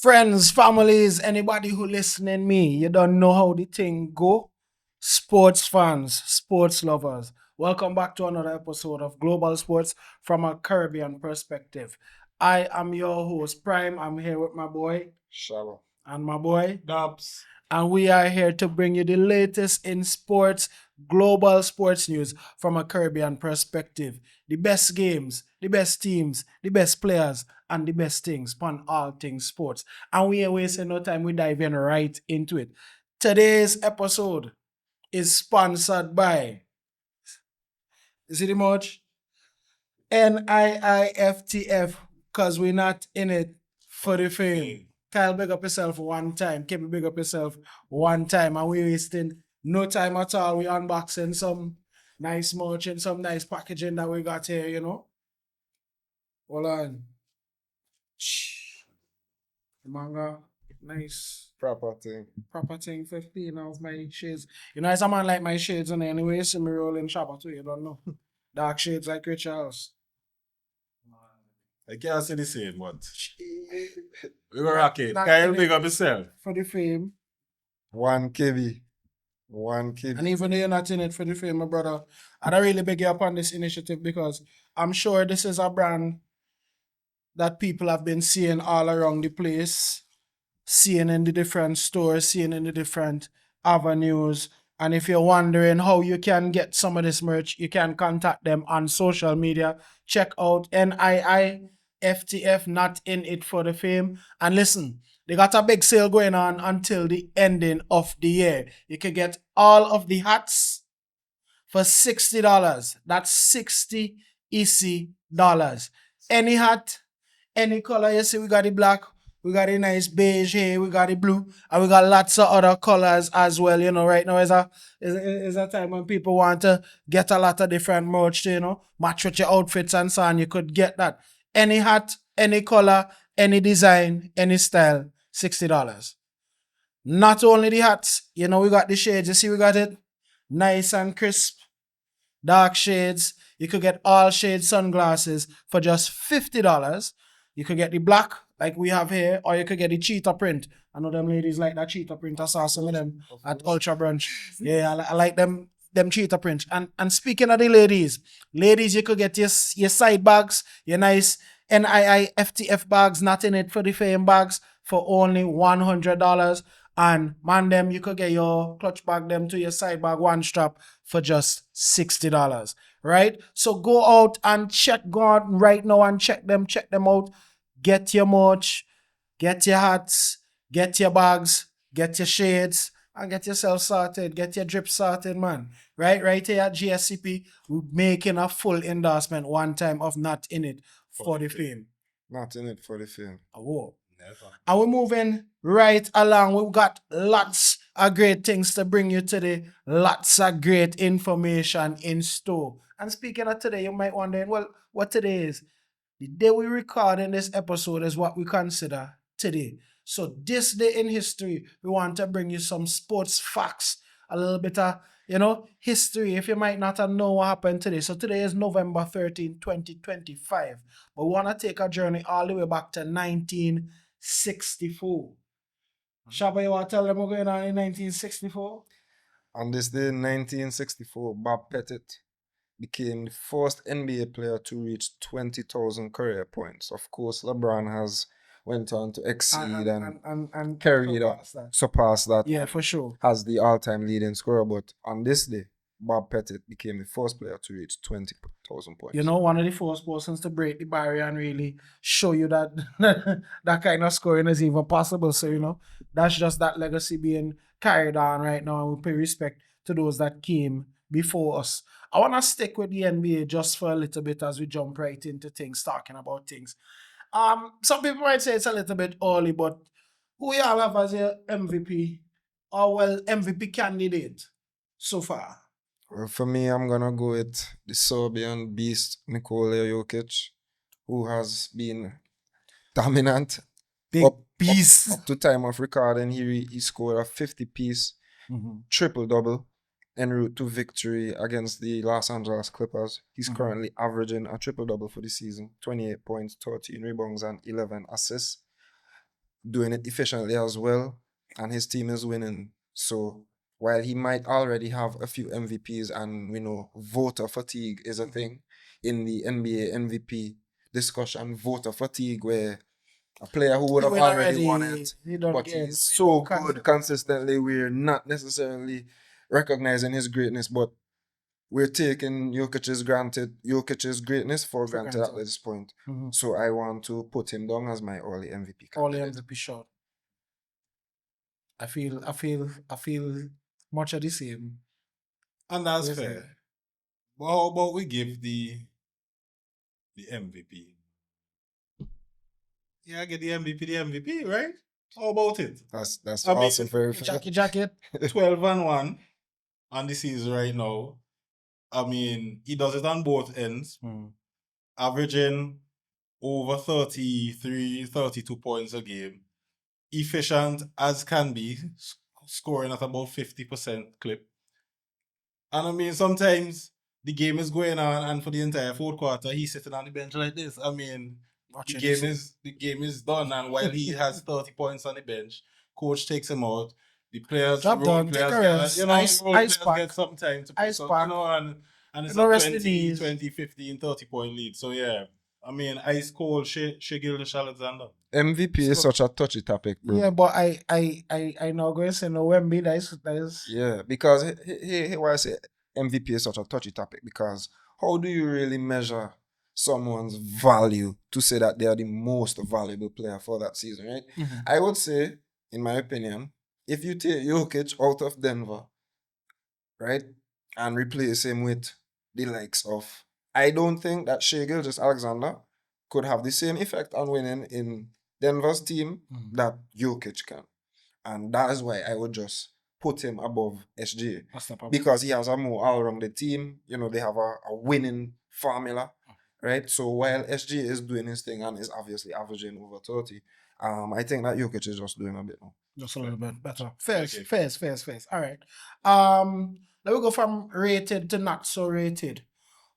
Friends, families, anybody who listening me, you don't know how the thing go. Sports fans, sports lovers, welcome back to another episode of Global Sports from a Caribbean perspective. I am your host, Prime. I'm here with my boy Shabba. and my boy Dubs. and we are here to bring you the latest in sports, global sports news from a Caribbean perspective. The best games, the best teams, the best players, and the best things on all things sports. And we ain't wasting no time, we dive in right into it. Today's episode is sponsored by, is it the much? NIIFTF, because we're not in it for the fame. Kyle, big up yourself one time. Kevin, big up yourself one time. And we wasting no time at all. We unboxing some nice merch and some nice packaging that we got here, you know. Hold on. Manga, nice. Proper thing. Proper thing, 15 of my shades. You know, as a man like my shades, and anyway, see me rolling Shabba too, you don't know. Dark shades like Rich Charles. I can't say the same, but we were rocket. Not Kyle, really. big up yourself. For the fame. 1 kb. 1 kb. And even though you're not in it for the fame, my brother, I'd really beg you up on this initiative because I'm sure this is a brand that people have been seeing all around the place, seeing in the different stores, seeing in the different avenues. And if you're wondering how you can get some of this merch, you can contact them on social media. Check out NIIFTF, not in it for the fame. And listen, they got a big sale going on until the ending of the year. You can get all of the hats for $60. That's 60 EC dollars. Any hat, any color. You see, we got the black, we got the nice beige here, we got the blue, and we got lots of other colors as well. You know, right now is a time when people want to get a lot of different merch to, you know, match with your outfits and so on. You could get that. Any hat, any color, any design, any style, $60. Not only the hats, you know, we got the shades. You see, we got it nice and crisp, dark shades. You could get all shade sunglasses for just $50. You could get the black, like we have here, or you could get the cheetah print. I know them ladies like that cheetah print. I saw some of them at Ultra Brunch. Yeah, I like them cheetah print. And speaking of the ladies, you could get your side bags, your nice NIIFTF bags, not in it for the fame bags, for only $100. And man, them you could get your clutch bag them to your side bag one strap for just $60. Right? So go out and go out right now and check them out. Get your merch, get your hats, get your bags, get your shades, and get yourself sorted. Get your drip sorted, man. Right here at GSCP, we're making a full endorsement one time of not in it for the fame. Not in it for the fame. Whoa. Never. And we're moving right along. We've got lots of great things to bring you today. Lots of great information in store. And speaking of today, you might wonder, well, what today is? The day we record in this episode is what we consider today. So this day in history, we want to bring you some sports facts, a little bit of, you know, history, if you might not have known what happened today. So today is November 13, 2025. But we want to take a journey all the way back to 1964. Shabba, you want to tell them what's going on in 1964? On this day in 1964, Bob Pettit became the first NBA player to reach 20,000 career points. Of course, LeBron has went on to exceed and carry surpass that. Yeah, for sure. Has the all-time leading scorer. But on this day, Bob Pettit became the first player to reach 20,000 points. You know, one of the first persons to break the barrier and really show you that that kind of scoring is even possible. So, you know, that's just that legacy being carried on right now. And we pay respect to those that came before us. I want to stick with the NBA just for a little bit as we jump right into things, talking about things. Some people might say it's a little bit early, but who y'all have as your MVP or MVP candidate so far? Well, for me, I'm going to go with the Serbian beast, Nikola Jokic, who has been dominant. Big beast. Up to time of recording, he scored a 50-piece triple-double en route to victory against the Los Angeles Clippers. He's currently averaging a triple-double for the season, 28 points, 13 rebounds, and 11 assists. doing it efficiently as well, and his team is winning. So while he might already have a few MVPs, and we know voter fatigue is a thing in the NBA MVP discussion, voter fatigue where a player who would He have win already won already. it, He don't but get. he's He so don't good consistently, we're not necessarily recognizing his greatness, but we're taking Jokic's greatness for granted at this point. Mhm. So I want to put him down as my early MVP All candidate. MVP shot. I feel much of the same. And that's Yes, fair. sir. But how about we give the MVP? Yeah, get the MVP, right? How about it? That's I mean, also very fair. Jacket. 12-1 on the season right now. I mean, he does it on both ends, averaging over 33, 32 points a game. Efficient as can be, scoring at about 50% clip. And I mean, sometimes the game is going on, and for the entire fourth quarter, he's sitting on the bench like this. I mean, the game is done, and while he has 30 points on the bench, coach takes him out. The players, Job role done. players, Take a rest. you know, Ice role players pack. get some time to Ice pick up, pack. you know, and it's No a rest in 20, these. 20, 15, 30 point lead. So yeah, I mean, ice cold, Shea Alexander. MVP is So- such a touchy topic, bro. Yeah, but I know going to say no Wemby. That is Yeah, because why I say MVP is such a touchy topic, because how do you really measure someone's value to say that they are the most valuable player for that season, right? I would say, in my opinion, if you take Jokic out of Denver, right, and replace him with the likes of, I don't think that Shea Alexander could have the same effect on winning in Denver's team that Jokic can. And that is why I would just put him above SGA. Because he has a more all-rounded team. You know, they have a winning formula, right? So while SGA is doing his thing and is obviously averaging over 30, I think that Jokic is just doing a bit more. just a little bit better. Fairs. Okay. All right. Let me go from rated to not so rated.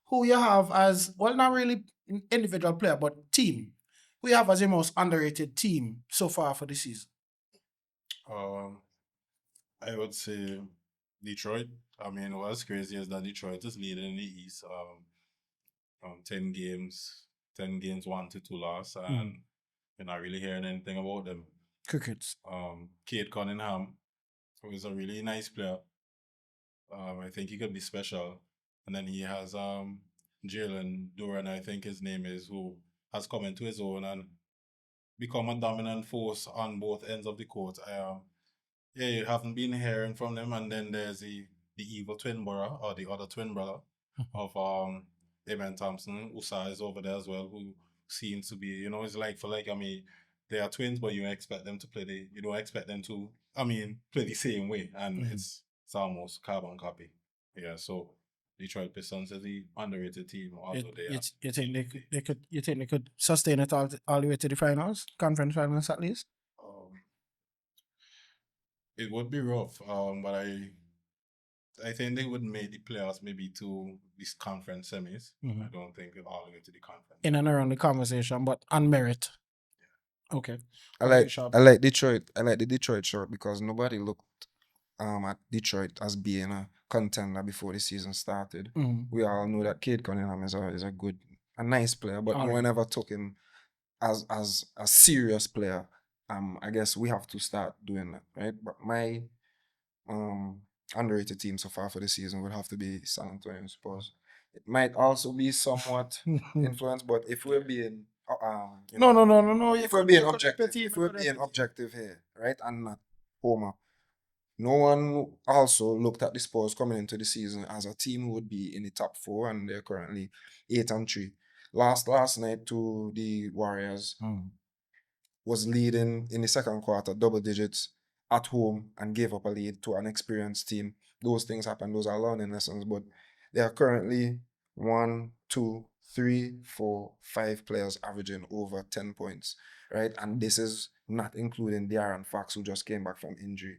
Who you have as, well, not really individual player, but team. Who you have as the most underrated team so far for the season? I would say Detroit. I mean, what's crazy is that Detroit is leading in the East. 10 games, 1-2 loss, and you're not really hearing anything about them. Crickets. Kate Cunningham, who is a really nice player. I think he could be special. And then he has Jalen Duran, I think his name is, who has come into his own and become a dominant force on both ends of the court. Yeah, you haven't been hearing from them. And then there's the evil twin brother, or the other twin brother of Amen Thompson. Usa is over there as well, who seems to be, you know, it's like for like, I mean, they are twins, but you expect them to you don't expect them to, play the same way. And it's almost carbon copy. Yeah, so Detroit Pistons is the underrated team. You think they could sustain it all the way to the finals, conference finals at least? It would be rough, but I think they would make the playoffs maybe to this conference semis. I don't think all the way to the conference. In and around the conversation, but on merit. Okay. I like Detroit. I like the Detroit short because nobody looked at Detroit as being a contender before the season started. We all know that Cade Cunningham is a nice player, but no one ever took him as a serious player. I guess we have to start doing that, right? But my underrated team so far for the season would have to be San Antonio Spurs. It might also be somewhat influenced, but if we're being No. if we're being objective here, right, and not Homer, no one also looked at the Spurs coming into the season as a team who would be in the top 4, and they're currently 8-3. Last night to the Warriors, was leading in the second quarter, double digits at home, and gave up a lead to an experienced team. Those things happen. Those are learning lessons. But they are currently 1, 2, 3, 4, 5 players averaging over 10 points, right? And this is not including De'Aaron Fox, who just came back from injury.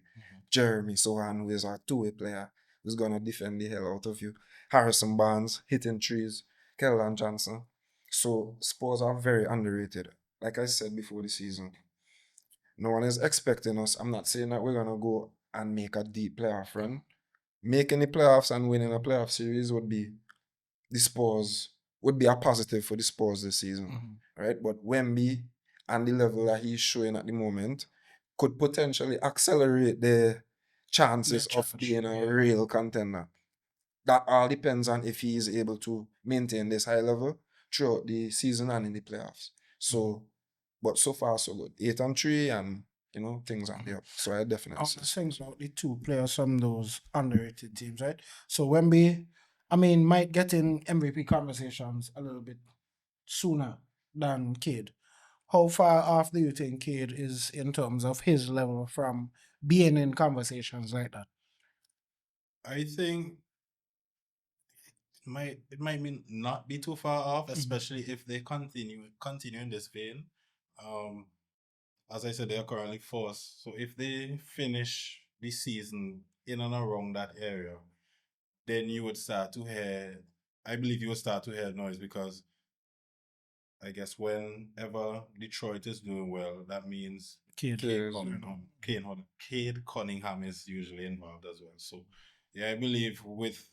Jeremy Sohan, who is a two-way player, who's going to defend the hell out of you. Harrison Barnes, hitting trees. Keldon Johnson. So Spurs are very underrated. Like I said before the season, No one is expecting us. I'm not saying that we're gonna go and make a deep playoff run. Making the playoffs and winning a playoff series would be a positive for the Spurs this season, right? But Wemby and the level that he's showing at the moment could potentially accelerate the chances of being a real contender. That all depends on if he is able to maintain this high level throughout the season and in the playoffs. So, but so far so good. 8-3, and things on the up. So I definitely On the things about the two players from those underrated teams, right? So Wemby, might get in MVP conversations a little bit sooner than Cade. How far off do you think Cade is in terms of his level from being in conversations like that? I think it might mean not be too far off, especially if they continue in this vein. As I said, they are currently fourth. So if they finish the season in and around that area, then you would start to hear. I believe you would start to hear noise because I guess whenever Detroit is doing well, that means Cade. Cade Cunningham is usually involved as well. So yeah, I believe with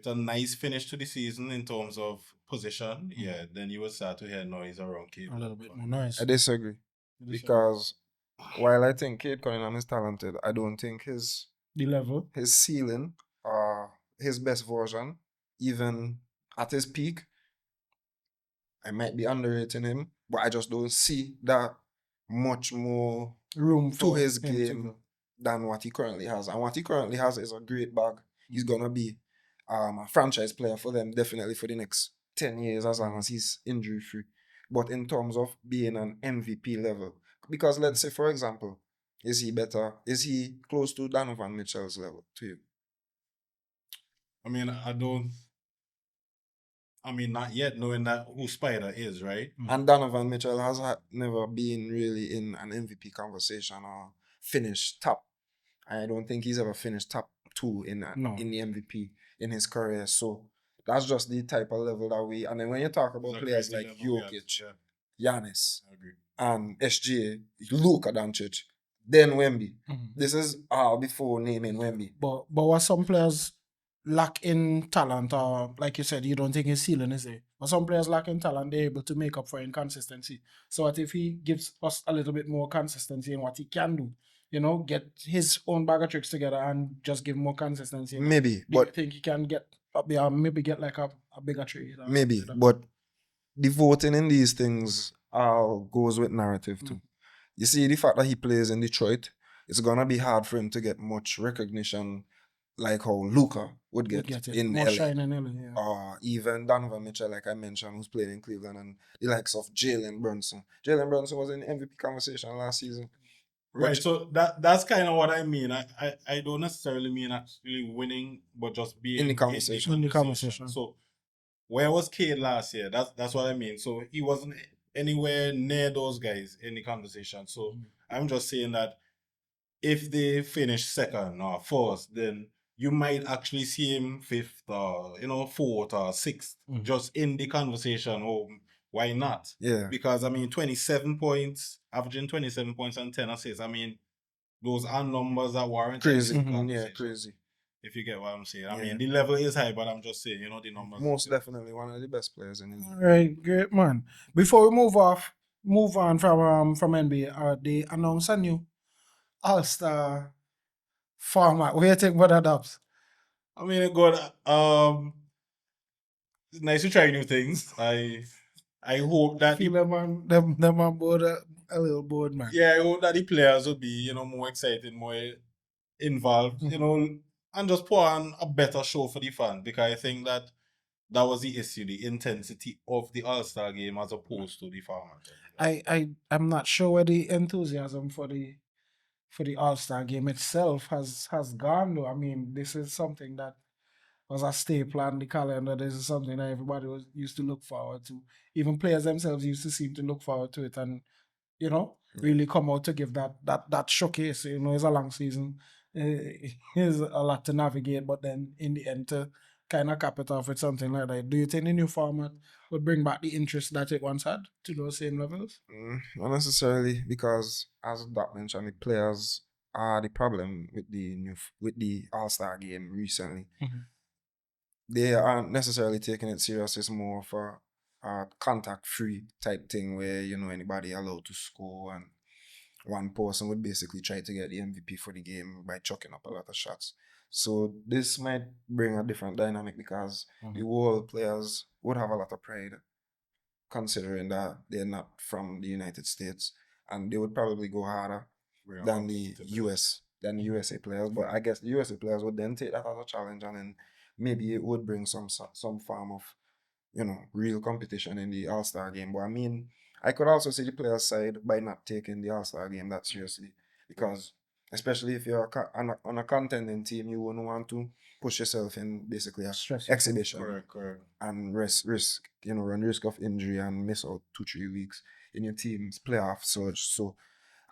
a nice finish to the season in terms of position, then you will start to hear noise around Cade. A little bit more noise. I disagree. Because while I think Cade Cunningham is talented, I don't think the level, his ceiling, his best version, even at his peak, I might be underrating him, but I just don't see that much more room to for his him game than what he currently has. And what he currently has is a great bag. He's gonna be a franchise player for them, definitely for the next 10 years, as long as he's injury free. But in terms of being an MVP level, because let's say, for example, is he better? Is he close to Donovan Mitchell's level to you? Not yet, knowing that who Spider is, right? And Donovan Mitchell has never been really in an MVP conversation or finished top. I don't think he's ever finished top 2 in the MVP in his career. So that's just the type of level that we. And then when you talk about players like Jokic, Giannis, and SGA, Luka Doncic, then Wemby. This is all before naming Wemby. But what some players lack in talent, or like you said, you don't think his ceiling is there. But some players lack in talent, they're able to make up for inconsistency. So what if he gives us a little bit more consistency in what he can do? Get his own bag of tricks together and just give more consistency. Maybe, do you think he can get maybe get like a bigger trade? Maybe, but the voting in these things goes with narrative too. You see, the fact that he plays in Detroit, it's gonna be hard for him to get much recognition like how Luka would get in more LA. shine in LA, Or even Donovan Mitchell, like I mentioned, who's playing in Cleveland, and the likes of Jalen Brunson. Jalen Brunson was in the MVP conversation last season. Right, so that's kind of what I mean. I don't necessarily mean actually winning, but just being in the conversation. In the conversation. So where was Cade last year? That's what I mean. So he wasn't anywhere near those guys in the conversation. So I'm just saying that if they finish second or fourth, then you might actually see him fifth or fourth or sixth, just in the conversation. Oh, why not? Yeah. Because 27 points, averaging 27 points and 10 assists. Those are numbers that warrant crazy. Yeah, crazy. If you get what I'm saying. The level is high, but I'm just saying, the numbers. Most definitely one of the best players in the league. All right, great man. Before we move on from NBA, they announced a new All-Star format. What do you think about that, Dubs? Good. It's nice to try new things. I hope that feel them on board a little board, man. Yeah, I hope that the players will be, more excited, more involved, and just put on a better show for the fans, because I think that was the issue, the intensity of the All-Star game as opposed to the format. I'm not sure where the enthusiasm for the All-Star game itself has gone though. This is something that was a staple on the calendar. This is something that everybody used to look forward to. Even players themselves used to seem to look forward to it, and really come out to give that showcase. It's a long season. It's a lot to navigate, but then in the end to kind of cap it off with something like that. Do you think the new format would bring back the interest that it once had to those same levels? Not necessarily, because as Doc mentioned, the players are the problem with the All-Star game recently. Mhm. They aren't necessarily taking it serious. It's more of a contact-free type thing where, anybody allowed to score, and one person would basically try to get the MVP for the game by chucking up a lot of shots. So this might bring a different dynamic, because the world players would have a lot of pride, considering that they're not from the United States, and they would probably go harder We're than up the to USA players. But I guess the USA players would then take that as a challenge, and then maybe it would bring some form of real competition in the All-Star game. But I mean, I could also see the players' side by not taking the All-Star game that seriously, because especially if you're on a contending team, you wouldn't want to push yourself in basically a Stress. exhibition Correct. and run risk of injury and miss out 2-3 weeks in your team's playoff surge. So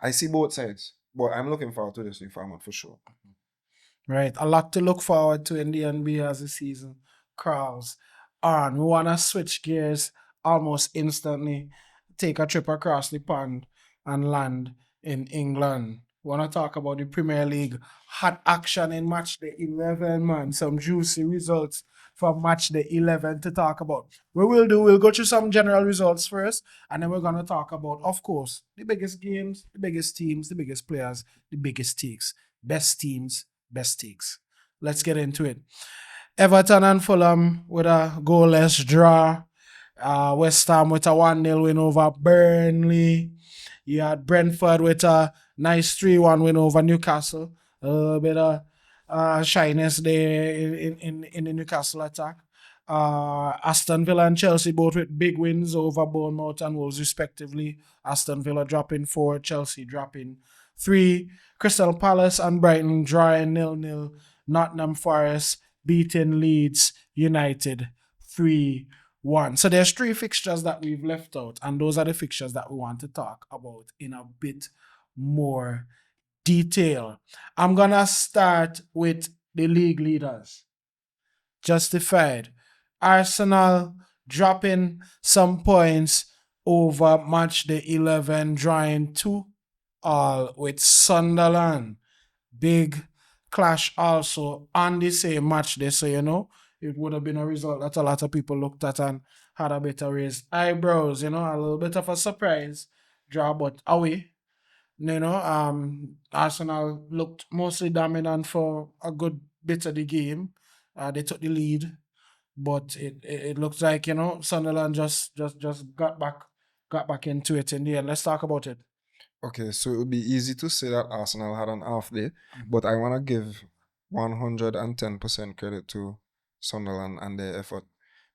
I see both sides, but I'm looking forward to this new format for sure. Right. A lot to look forward to in the NBA as the season crawls on. We want to switch gears almost instantly, take a trip across the pond and land in England. We want to talk about the Premier League. Hot action in match day 11, man. Some juicy results from match day 11 to talk about. We'll go through some general results first, and then we're going to talk about, of course, the biggest games, the biggest teams, the biggest players, the biggest takes, best teams, best takes. Let's get into it. Everton and Fulham with a goalless draw. West Ham with a 1-0 win over Burnley. You had Brentford with a nice 3-1 win over Newcastle. A little bit of shyness there in the Newcastle attack. Aston Villa and Chelsea both with big wins over Bournemouth and Wolves respectively. Aston Villa dropping 4, Chelsea dropping 3. Crystal Palace and Brighton drawing 0-0. Nottingham Forest beating Leeds United 3-1. So there's 3 fixtures that we've left out, and those are the fixtures that we want to talk about in a bit more detail. I'm gonna start with the league leaders. Justified. Arsenal dropping some points over match day 11, drawing 2-2 with Sunderland. Big clash also on the same match day, so it would have been a result that a lot of people looked at and had a bit of raised eyebrows, a little bit of a surprise draw, but away. Arsenal looked mostly dominant for a good bit of the game. They took the lead, but it looks like Sunderland just got back into it in the end. Let's talk about it. Okay, so it would be easy to say that Arsenal had an off day, but I want to give 110% credit to Sunderland and their effort,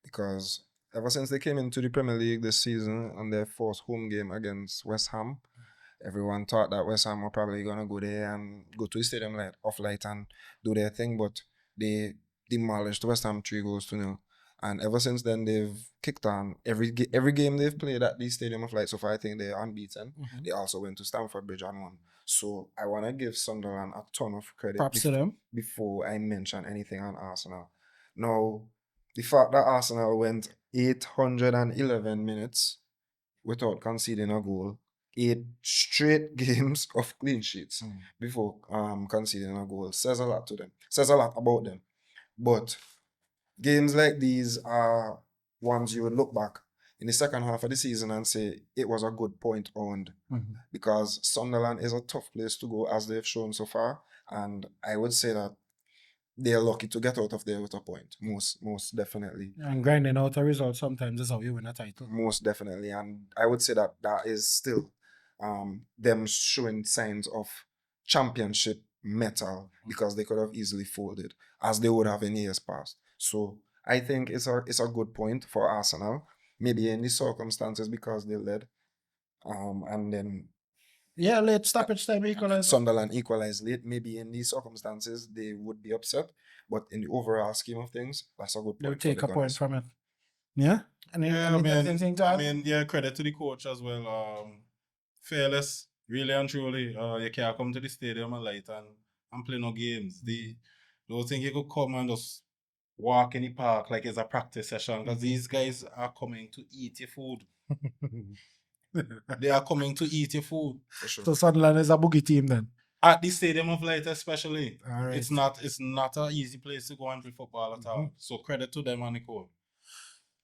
because ever since they came into the Premier League this season and their first home game against West Ham, everyone thought that West Ham were probably going to go there and go to the stadium off light and do their thing, but they demolished West Ham 3-0. And ever since then, they've kicked on. Every game they've played at the Stadium of Light so far, I think they're unbeaten. Mhm. They also went to Stamford Bridge and won. So I want to give Sunderland a ton of credit Props to them. before I mention anything on Arsenal. Now, the fact that Arsenal went 811 minutes without conceding a goal, 8 straight games of clean sheets before conceding a goal, says a lot to them. Says a lot about them. But games like these are ones you would look back in the second half of the season and say it was a good point owned, because Sunderland is a tough place to go, as they've shown so far, and I would say that they're lucky to get out of there with a point, most definitely. And grinding out a result sometimes is how you win a title. Most definitely, and I would say that is still them showing signs of championship metal, because they could have easily folded, as they would have in years past. So I think it's a good point for Arsenal, maybe in the circumstances because they led, and then late stoppage time equalized. Sunderland equalized late. Maybe in these circumstances they would be upset, but in the overall scheme of things, that's a good point. They'll take a point Gunners. from it. Yeah. Anything to add? Credit to the coach as well. Fearless, really and truly. You can't come to the stadium and light and play no games. Don't think you could come and just walk in the park like it's a practice session because these guys are coming to eat your food. They are coming to eat your food. For sure. So Sunderland is a boogie team then. At the Stadium of Light especially. All right. It's not an easy place to go and play football at all. So credit to them on the court.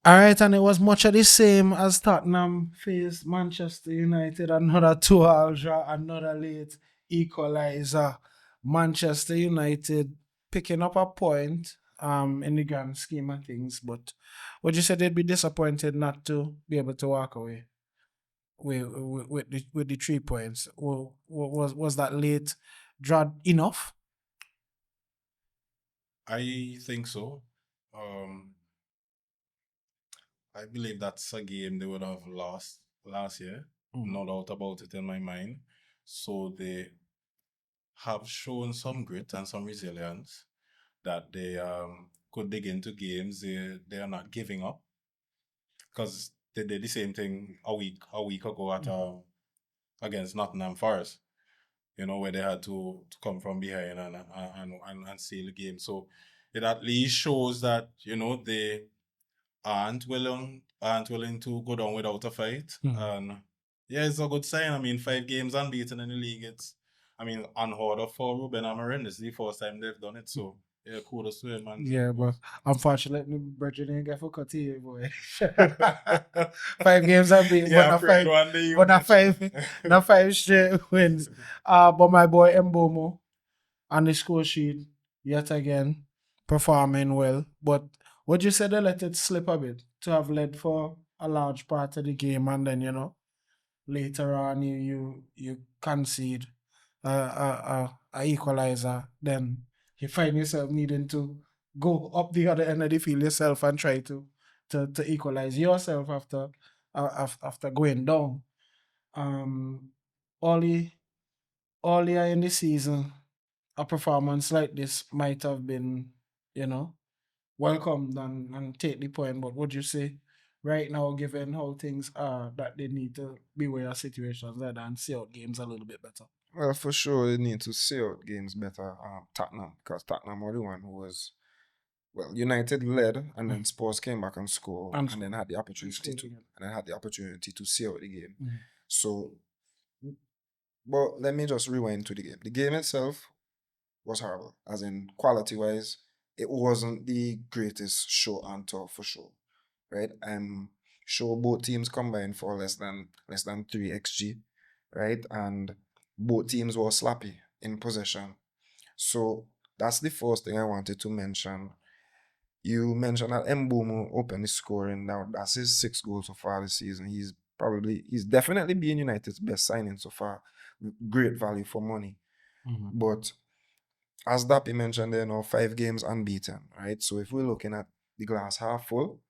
All right, and it was much of the same as Tottenham faced Manchester United. Another 2-2 draw, another late equalizer. Manchester United picking up a point in the grand scheme of things, but would you say they'd be disappointed not to be able to walk away with the 3 points? Or was that late draw enough? I think so. I believe that's a game they would have lost last year. No doubt about it in my mind. So they have shown some grit and some resilience that they could dig into games. They are not giving up because they did the same thing a week ago at against Nottingham Forest. Where they had to come from behind and seal the game. So it at least shows that they aren't willing to go down without a fight. And yeah, it's a good sign. I mean, 5 games unbeaten in the league. It's unheard of for Ruben Amorim. This is the first time they've done it. So yeah, kudos to him, man. Yeah, but unfortunately, Bridget didn't get for Coutinho, boy. 5 games unbeaten, but not five straight wins. But my boy Mbomo on the score sheet yet again performing well. But would you say they let it slip a bit to have led for a large part of the game, and then later on you concede a equalizer, then you find yourself needing to go up the other end of the field yourself and try to equalize yourself after going down. Earlier in the season, a performance like this might have been, welcomed and take the point. But would you say right now, given how things are, that they need to beware of situations like that and see out games a little bit better? Well, for sure, they need to see out games better. Tottenham, because Tottenham were the one who was, United led, and then Spurs came back and scored, and then had the opportunity to see out the game. So, but let me just rewind to the game. The game itself was horrible, as in quality-wise, it wasn't the greatest show on tour for sure, right? Sure, both teams combined for less than 3 xg, right? And both teams were sloppy in possession. So that's the first thing I wanted to mention. You mentioned that Mbomo opened the scoring. Now that's his 6th goal so far this season. He's definitely been United's best signing so far. Great value for money. But as Dopy mentioned, there are 5 games unbeaten, right? So if we're looking at the glass half full,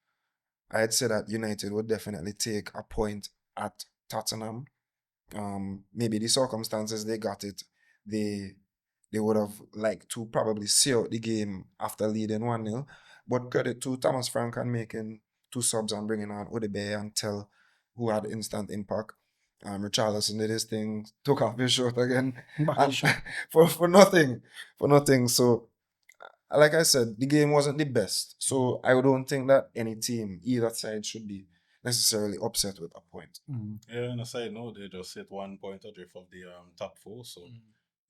I'd say that United would definitely take a point at Tottenham. Maybe the circumstances they got it, they would have liked to probably see out the game after leading 1-0. But credit to Thomas Frank and making 2 subs and bringing on Odebe and Tell, who had instant impact. Richarlison did his thing, took off his shirt again, and for nothing. So, like I said, the game wasn't the best. So I don't think that any team, either side, should be necessarily upset with a point. Yeah, on a side note, they just hit 1 point adrift of the top 4. So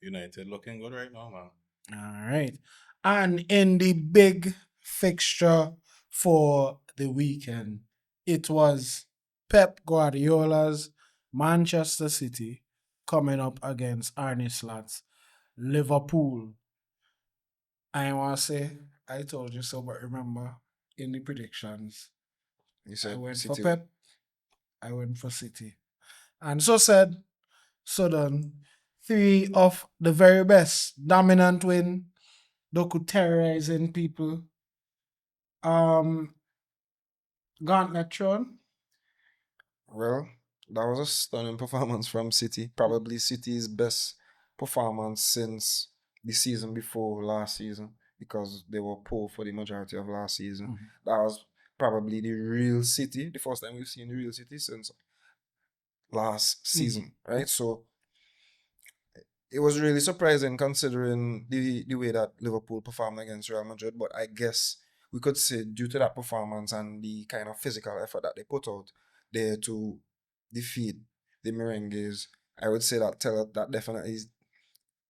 United looking good right now, man. All right. And in the big fixture for the weekend, it was Pep Guardiola's Manchester City coming up against Arne Slot's Liverpool. I want to say, I told you so, but remember, in the predictions, You said I went City. for Pep, I went for City. And so said, so done. 3 of the very best. Dominant win. Doku terrorizing people. Gauntlet thrown. Well, that was a stunning performance from City. Probably City's best performance since the season before last season, because they were poor for the majority of last season. That was probably the real City, the first time we've seen the real City since last season, right? So it was really surprising considering the way that Liverpool performed against Real Madrid. But I guess we could say due to that performance and the kind of physical effort that they put out there to defeat the Merengues, I would say that definitely is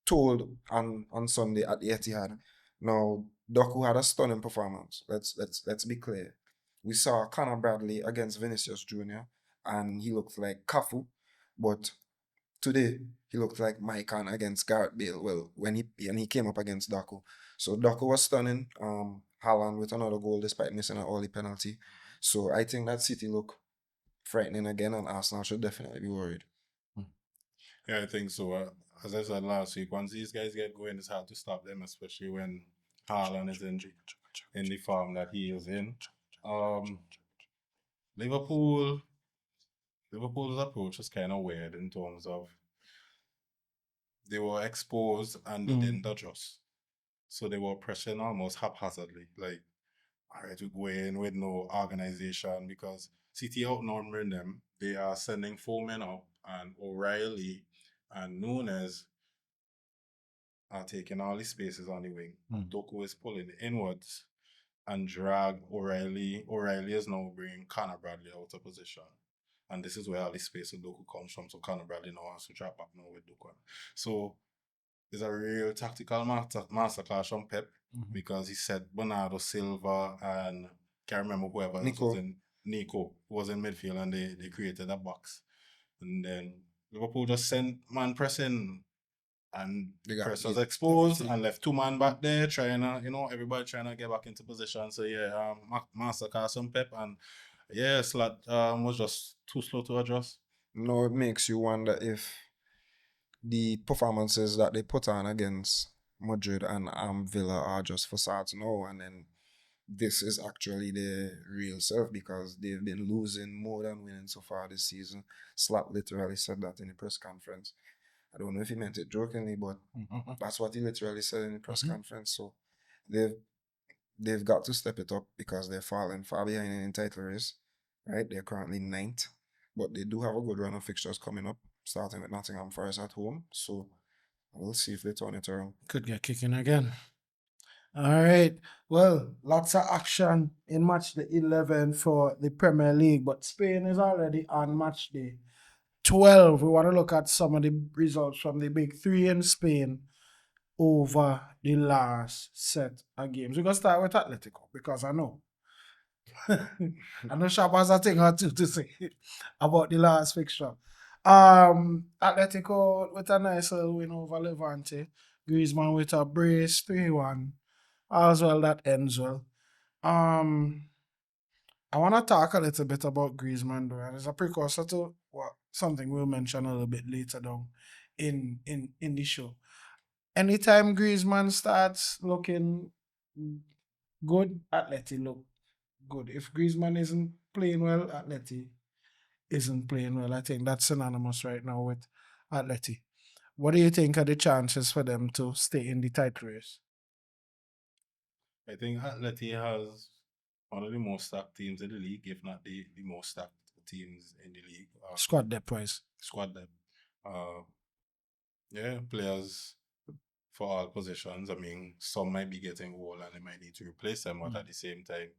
told on Sunday at the Etihad. Now, Doku had a stunning performance. Let's be clear. We saw Conor Bradley against Vinicius Jr. and he looked like Cafu, but today he looked like Maicon against Gareth Bale. Well, when he came up against Doku. So Doku was stunning. Haaland with another goal despite missing an early penalty. So I think that City look frightening again, and Arsenal should definitely be worried. Yeah, I think so. As I said last week, once these guys get going, it's hard to stop them, especially when Haaland is in the form that he is in. Liverpool's approach is kind of weird in terms of they were exposed and they didn't adjust. So they were pressing almost haphazardly. Like, all right, we go in with no organization because City outnumbering them. They are sending 4 men up, and O'Reilly and Nunes are taking all the spaces on the wing. Doku is pulling inwards and drag O'Reilly. O'Reilly is now bringing Conor Bradley out of position. And this is where all the space of Doku comes from. So Conor Bradley now has to drop back now with Doku. So it's a real tactical masterclass from Pep because he said Bernardo Silva and can't remember whoever Nico. was in Nico was in midfield and they created a box. And then Liverpool just sent man pressing and press was exposed and left 2 man back there trying to, everybody trying to get back into position. So yeah, masterclass from Pep and yeah, Slat was just too slow to adjust. No, it makes you wonder if the performances that they put on against Madrid and Villa are just facades now, and then this is actually their real self because they've been losing more than winning so far this season. Slap literally said that in the press conference. I don't know if he meant it jokingly, but that's what he literally said in the press conference. So they've got to step it up because they're falling far behind in the title race. Right, they're currently 9th, but they do have a good run of fixtures coming up, starting with Nottingham Forest at home. So we'll see if they turn it around. Could get kicking again. All right. Well, lots of action in match day 11 for the Premier League, but Spain is already on match day 12. We want to look at some of the results from the big three in Spain over the last set of games. We're going to start with Atletico because I know. I know Shabba has a thing or two to say about the last fixture. Atletico with a nice little win over Levante. Griezmann with a brace, 3-1. As well, that ends well. I want to talk a little bit about Griezmann though, and it's a precursor to something we'll mention a little bit later down in the show. Anytime Griezmann starts looking good, Atleti look good. If Griezmann isn't playing well, Atleti isn't playing well. I think that's synonymous right now with Atleti. What do you think are the chances for them to stay in the title race? I think Atleti has one of the most stacked teams in the league, if not the most stacked teams in the league. Squad depth wise. Squad depth. Yeah, players for all positions. I mean, some might be getting old and they might need to replace them, but at the same time,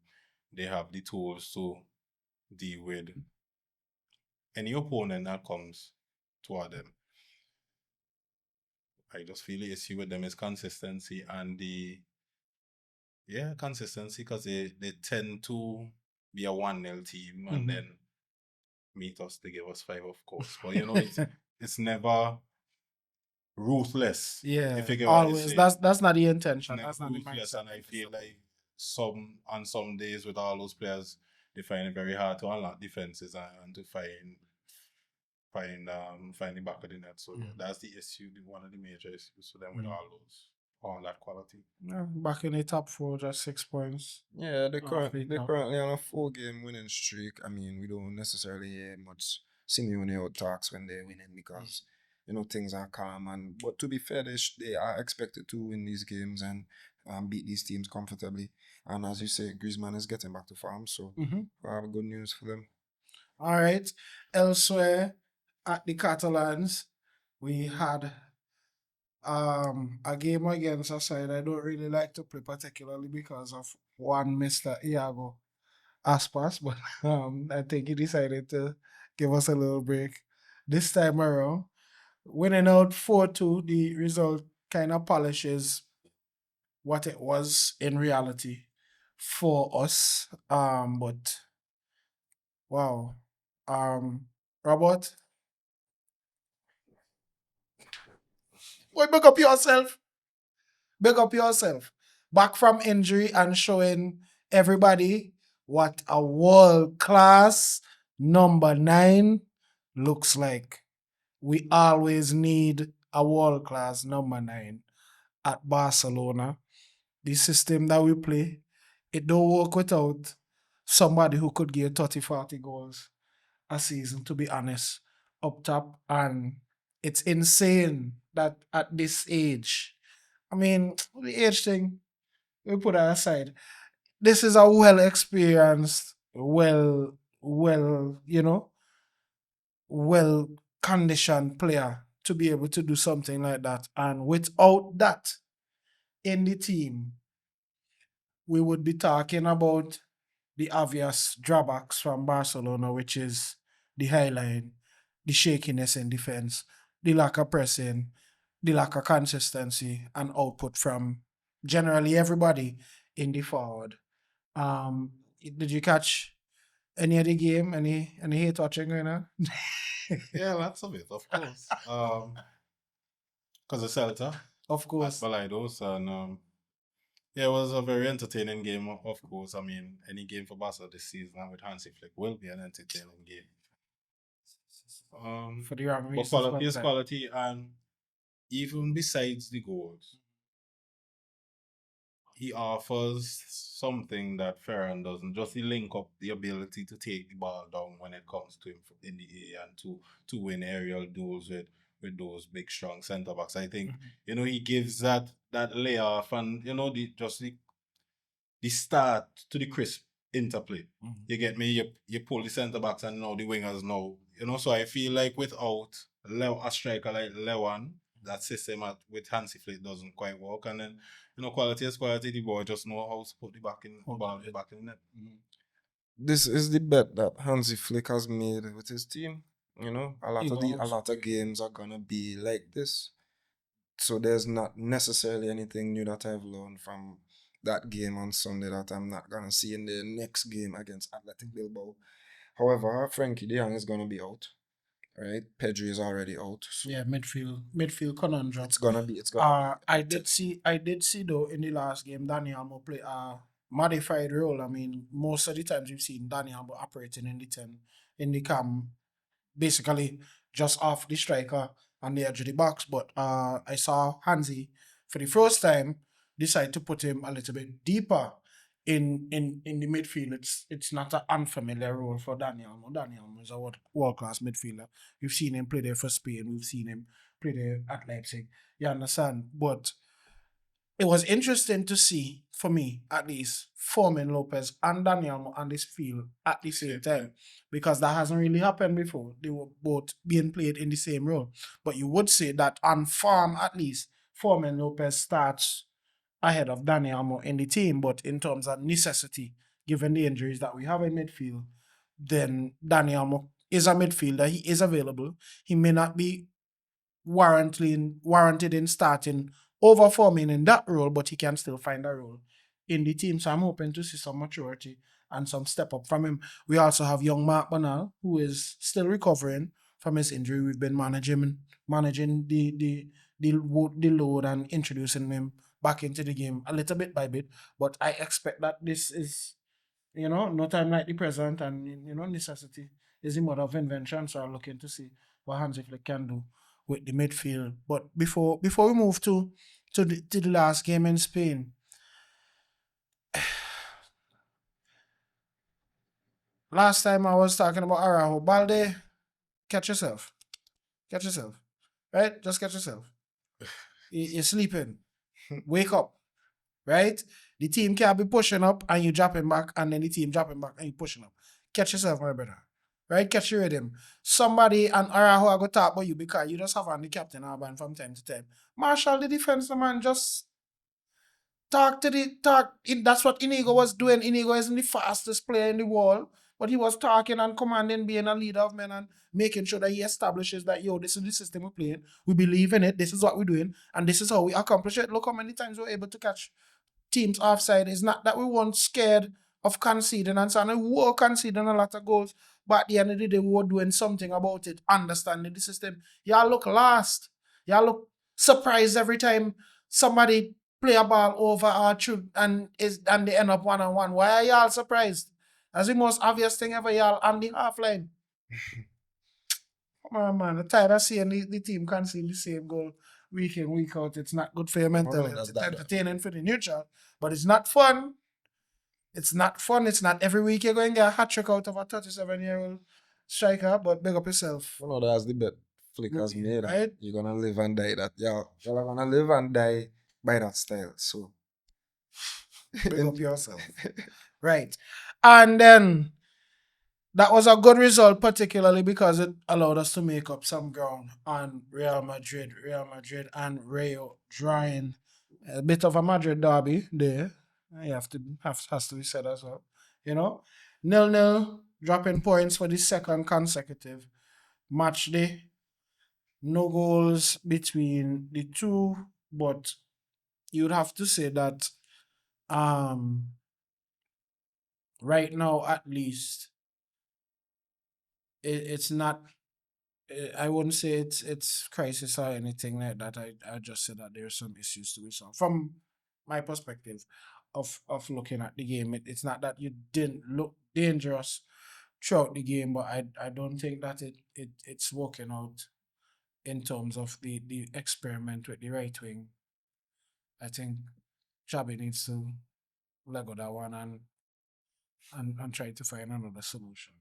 they have the tools to deal with any opponent that comes toward them. I just feel the issue with them is consistency and consistency because they tend to be a 1-0 team and then meet us to give us 5, of course. But it's never ruthless. Yeah, if you get always. That's not the intention. Never That's not the ruthless, mindset. and I feel like some days with all those players, they find it very hard to unlock defenses and to find the back of the net. So that's the issue. One of the major issues for them with all that quality. Yeah, back in the top 4, just 6 points. Yeah, they're currently on a 4-game winning streak. I mean, we don't necessarily hear much Simeone out talks when they're winning because things are calm. But to be fair, they are expected to win these games and beat these teams comfortably. And as you say, Griezmann is getting back to form, so we have good news for them. All right. Elsewhere at the Catalans, we had A game against a side I don't really like to play, particularly because of one Mr. Iago Aspas, but I think he decided to give us a little break this time around. Winning out 4-2, the result kind of polishes what it was in reality for us. But wow. Robert, boy, pick up yourself. Big up yourself. Back from injury and showing everybody what a world class number 9 looks like. We always need a world class number 9 at Barcelona. The system that we play, it don't work without somebody who could give 30, 40 goals a season, to be honest, up top. And it's insane that at this age, I mean, the age thing, we put that aside. This is a well experienced, well conditioned player to be able to do something like that. And without that in the team, we would be talking about the obvious drawbacks from Barcelona, which is the high line, the shakiness in defense, the lack of pressing, the lack of consistency and output from generally everybody in the forward. Did you catch any of the game? Any hate watching going on? Yeah, lots of it, of course. Because of Celta, Of at course. Balaidos, and yeah, it was a very entertaining game, of course. I mean, any game for Barca this season and with Hansi Flick will be an entertaining game. For the wrong But reasons. quality is but, quality, and even besides the goals, he offers something that Ferran doesn't. Just the link up, the ability to take the ball down when it comes to him in the air and to win aerial duels with those big strong centre backs. I think he gives that layoff and the start to the crisp interplay. You get me? You pull the centre backs and now the wingers know. So I feel like without a striker like Lewan, that system with Hansi Flick doesn't quite work. And then, quality is quality. The boy just know how to put the ball back in the net. This is the bet that Hansi Flick has made with his team. A lot of games are gonna be like this. So there's not necessarily anything new that I've learned from that game on Sunday that I'm not gonna see in the next game against Athletic Bilbao. However, Frankie De Jong is gonna be out, right? Pedri is already out. So yeah, midfield conundrum. it's gonna be. I did see though in the last game Dani Almo play a modified role. I mean, most of the times you've seen Dani Almo operating in the 10 in the cam, basically just off the striker and the edge of the box. But I saw Hansi for the first time decide to put him a little bit deeper in the midfield. It's not an unfamiliar role for Daniel. Daniel is a world class midfielder. We've seen him play there for Spain. We've seen him play there at Leipzig. You understand? But it was interesting to see, for me at least, Foreman Lopez and Daniel on this field at the same time, because that hasn't really happened before. They were both being played in the same role. But you would say that on form, at least, Foreman Lopez starts ahead of Dani Almo in the team, but in terms of necessity, given the injuries that we have in midfield, then Dani Almo is a midfielder. He is available. He may not be warranted in starting over Foreman in that role, but he can still find a role in the team. So I'm hoping to see some maturity and some step up from him. We also have young Mark Bernal, who is still recovering from his injury. We've been managing the load and introducing him back into the game a little bit by bit. But I expect that this is, no time like the present, and necessity is the mother of invention. So I'm looking to see what Hansi Flick can do with the midfield. But before we move to the last game in Spain, last time I was talking about Araujo. Balde, catch yourself. Right? Just catch yourself. You're sleeping. Wake up. Right? The team can't be pushing up and you dropping back, and then the team dropping back and you pushing up. Catch yourself, my brother. right? Catch your rhythm. Somebody and Araho I go talk about you because you just have on the captain armband from time to time. Marshall, the defense, man, just that's what Inigo was doing. Inigo isn't the fastest player in the world, but he was talking and commanding, being a leader of men and making sure that he establishes that, yo, this is the system we're playing. We believe in it. This is what we're doing, and this is how we accomplish it. Look how many times we're able to catch teams offside. It's not that we weren't scared of conceding and so on. We were conceding a lot of goals, but at the end of the day, we were doing something about it, understanding the system. Y'all look lost. Y'all look surprised every time somebody play a ball over our through and they end up 1-on-1. Why are y'all surprised? That's the most obvious thing ever, y'all on the half line. Come on, man. I'm tired of seeing the team concede the same goal week in, week out. It's not good for your mental health. that's It's that, entertaining for the neutral, but it's not fun. It's not fun. It's not every week you're going to get a hat trick out of a 37-year-old striker, but big up yourself. That's the bet Flick has made. Right? You're gonna live and die that. Y'all gonna live and die by that style. So Big up yourself. Right. And then that was a good result, particularly because it allowed us to make up some ground on Real Madrid and Rayo drawing a bit of a Madrid derby there. Has to be said as well. 0-0, dropping points for the second consecutive match day. No goals between the two, but you'd have to say that right now at least it's not. I wouldn't say it's crisis or anything like that. I just said that there's some issues to be solved from my perspective of looking at the game. It's not that you didn't look dangerous throughout the game, but I don't think that it's working out in terms of the experiment with the right wing. I think Chabi needs to let go that one and try to find another solution.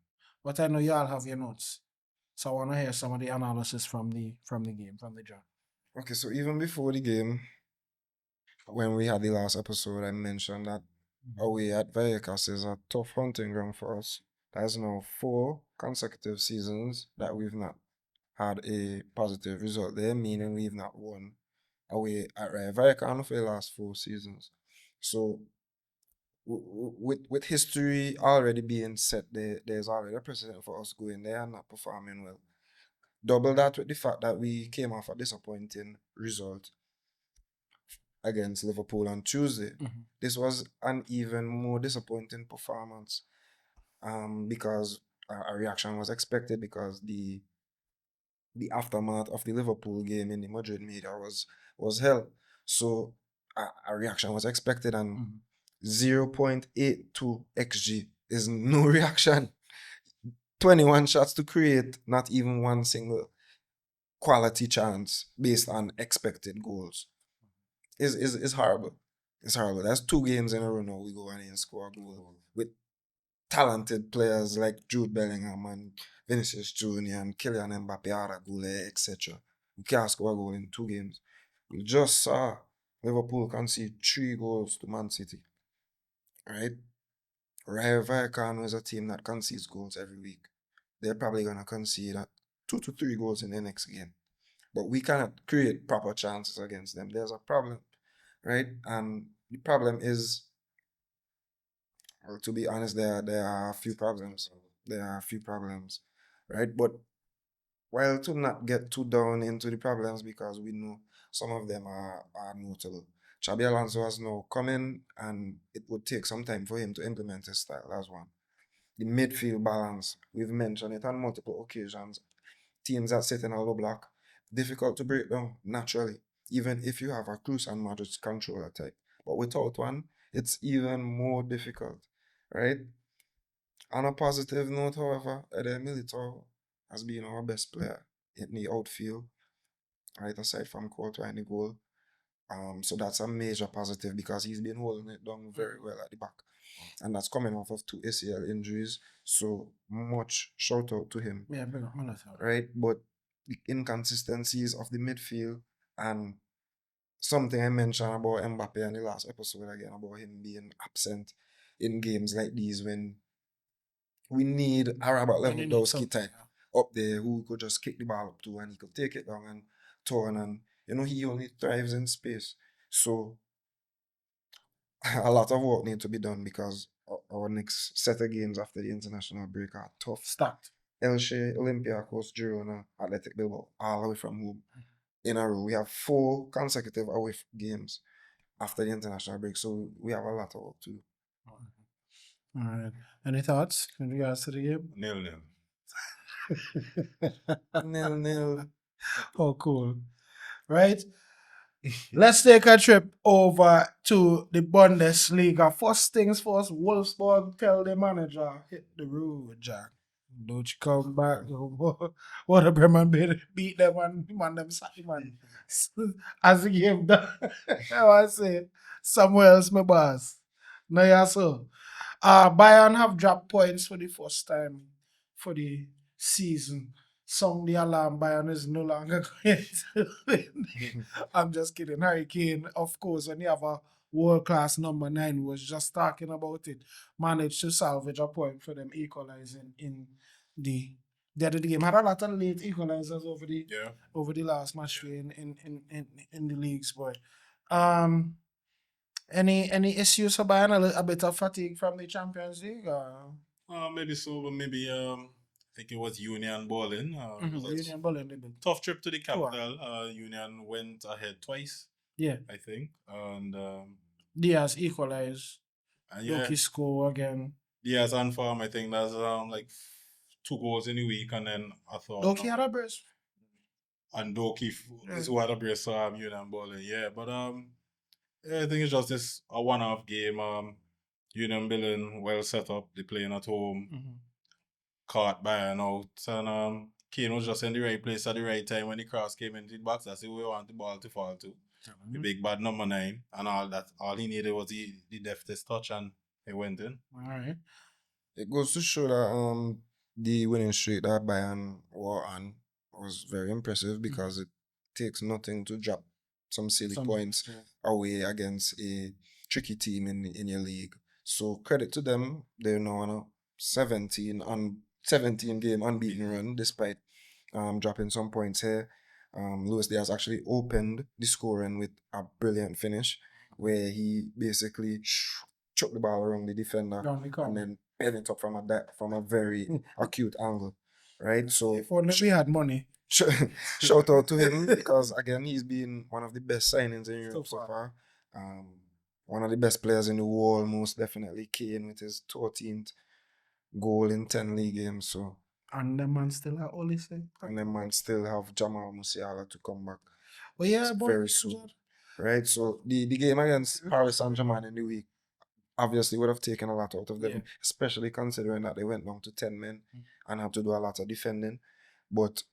But I know you all have your notes. So I want to hear some of the analysis from the game, from the draw. okay, so even before the game, when we had the last episode, I mentioned that away at Vallecas is a tough hunting ground for us. That's now 4 consecutive seasons that we've not had a positive result there, meaning we've not won away at Rayo Vallecano for the last 4 seasons. So with history already being set, there's already a precedent for us going there and not performing well. Double that with the fact that we came off a disappointing result against Liverpool on Tuesday. This was an even more disappointing performance because a reaction was expected because the aftermath of the Liverpool game in the Madrid media was hell. So a reaction was expected, and 0.82 xG is no reaction. 21 shots to create not even one single quality chance based on expected goals. Is horrible. It's horrible. That's 2 games in a row now we go and score a goal with talented players like Jude Bellingham and Vinicius Jr. and Kylian Mbappe, Arda Güler, etc. We can't score a goal in 2 games. We just saw Liverpool concede 3 goals to Man City. Right? Rayo Vallecano is a team that concedes goals every week. They're probably going to concede 2 to 3 goals in the next game. But we cannot create proper chances against them. There's a problem, right? And the problem is, well, to be honest, there are a few problems. Right? But while to not get too down into the problems, because we know some of them are notable. Xabi Alonso has now come in, and it would take some time for him to implement his style. That's one. The midfield balance, we've mentioned it on multiple occasions. Teams that sit in a low block, difficult to break down naturally, even if you have a Cruz and Modric controller type. But without one, it's even more difficult, right? On a positive note, however, Eder Militao has been our best player in the outfield, right, aside from Courtois in the goal. So that's a major positive because he's been holding it down very well at the back. And that's coming off of 2 ACL injuries. So much shout out to him. Yeah, big up, right? But the inconsistencies of the midfield and something I mentioned about Mbappe in the last episode again, about him being absent in games like these when we need a Robert And you need Lewandowski something, type up there who could just kick the ball up to and he could take it down and turn and he only thrives in space. So a lot of work need to be done because our next set of games after the international break are tough. Stacked. Elche, Olympiacos, Girona, Athletic Bilbao, all away from home in a row. We have 4 consecutive away games after the international break, so we have a lot of work to do. All right. Any thoughts in regards to the game? 0-0. 0-0. Oh, cool. Right? Let's take a trip over to the Bundesliga. First things first, Wolfsburg tell the manager, hit the road, Jack. Don't you come back. What a Bremen beat them and man them sack man. As the game done. I say, somewhere else, my boss. No, yeah, so. Bayern have dropped points for the first time for the season. Sound the alarm, Bayern is no longer going to win. I'm just kidding. Harry Kane, of course, when you have a world-class number 9, was just talking about it, managed to salvage a point for them equalizing in the other game. Had a lot of late equalizers over the last match in the leagues, but any issues for Bayern? A bit of fatigue from the Champions League? Maybe so, but maybe I think it was Union Berlin. It was a Union Berlin, they did. tough trip to the Sure. capital. Union went ahead twice, Yeah, I think, and Diaz equalized. yeah, Doku score again. Diaz on form. I think that's like 2 goals in a week, and then I thought Doku had a burst. and Doki is who had a brace Union Berlin. Yeah, but yeah, I think it's just this a one-off game. Union Berlin well set up. They playing at home. Caught Bayern out, and Kane was just in the right place at the right time when the cross came into the box. That's who we want the ball to fall to. The big bad number 9 and all that. All he needed was the deftest touch, and it went in. All right. It goes to show that the winning streak that Bayern were on was very impressive because it takes nothing to drop some silly points away against a tricky team in your league. So credit to them. They're now on a 17 game unbeaten run despite dropping some points here. Luis Diaz actually opened the scoring with a brilliant finish where he basically chucked the ball around the defender and then pen it up from a very acute angle, right? So if only we had money. Shout out to him because again he's been one of the best signings in Europe so far. One of the best players in the world, most definitely. Kane with his 14th goal in 10 league games. So and the man still have Olise. And then man still have Jamal Musiala to come back. Well, yeah, very soon. Right? So the game against Paris Saint-Germain in the week obviously would have taken a lot out of them, especially considering that they went down to 10 men and had to do a lot of defending. But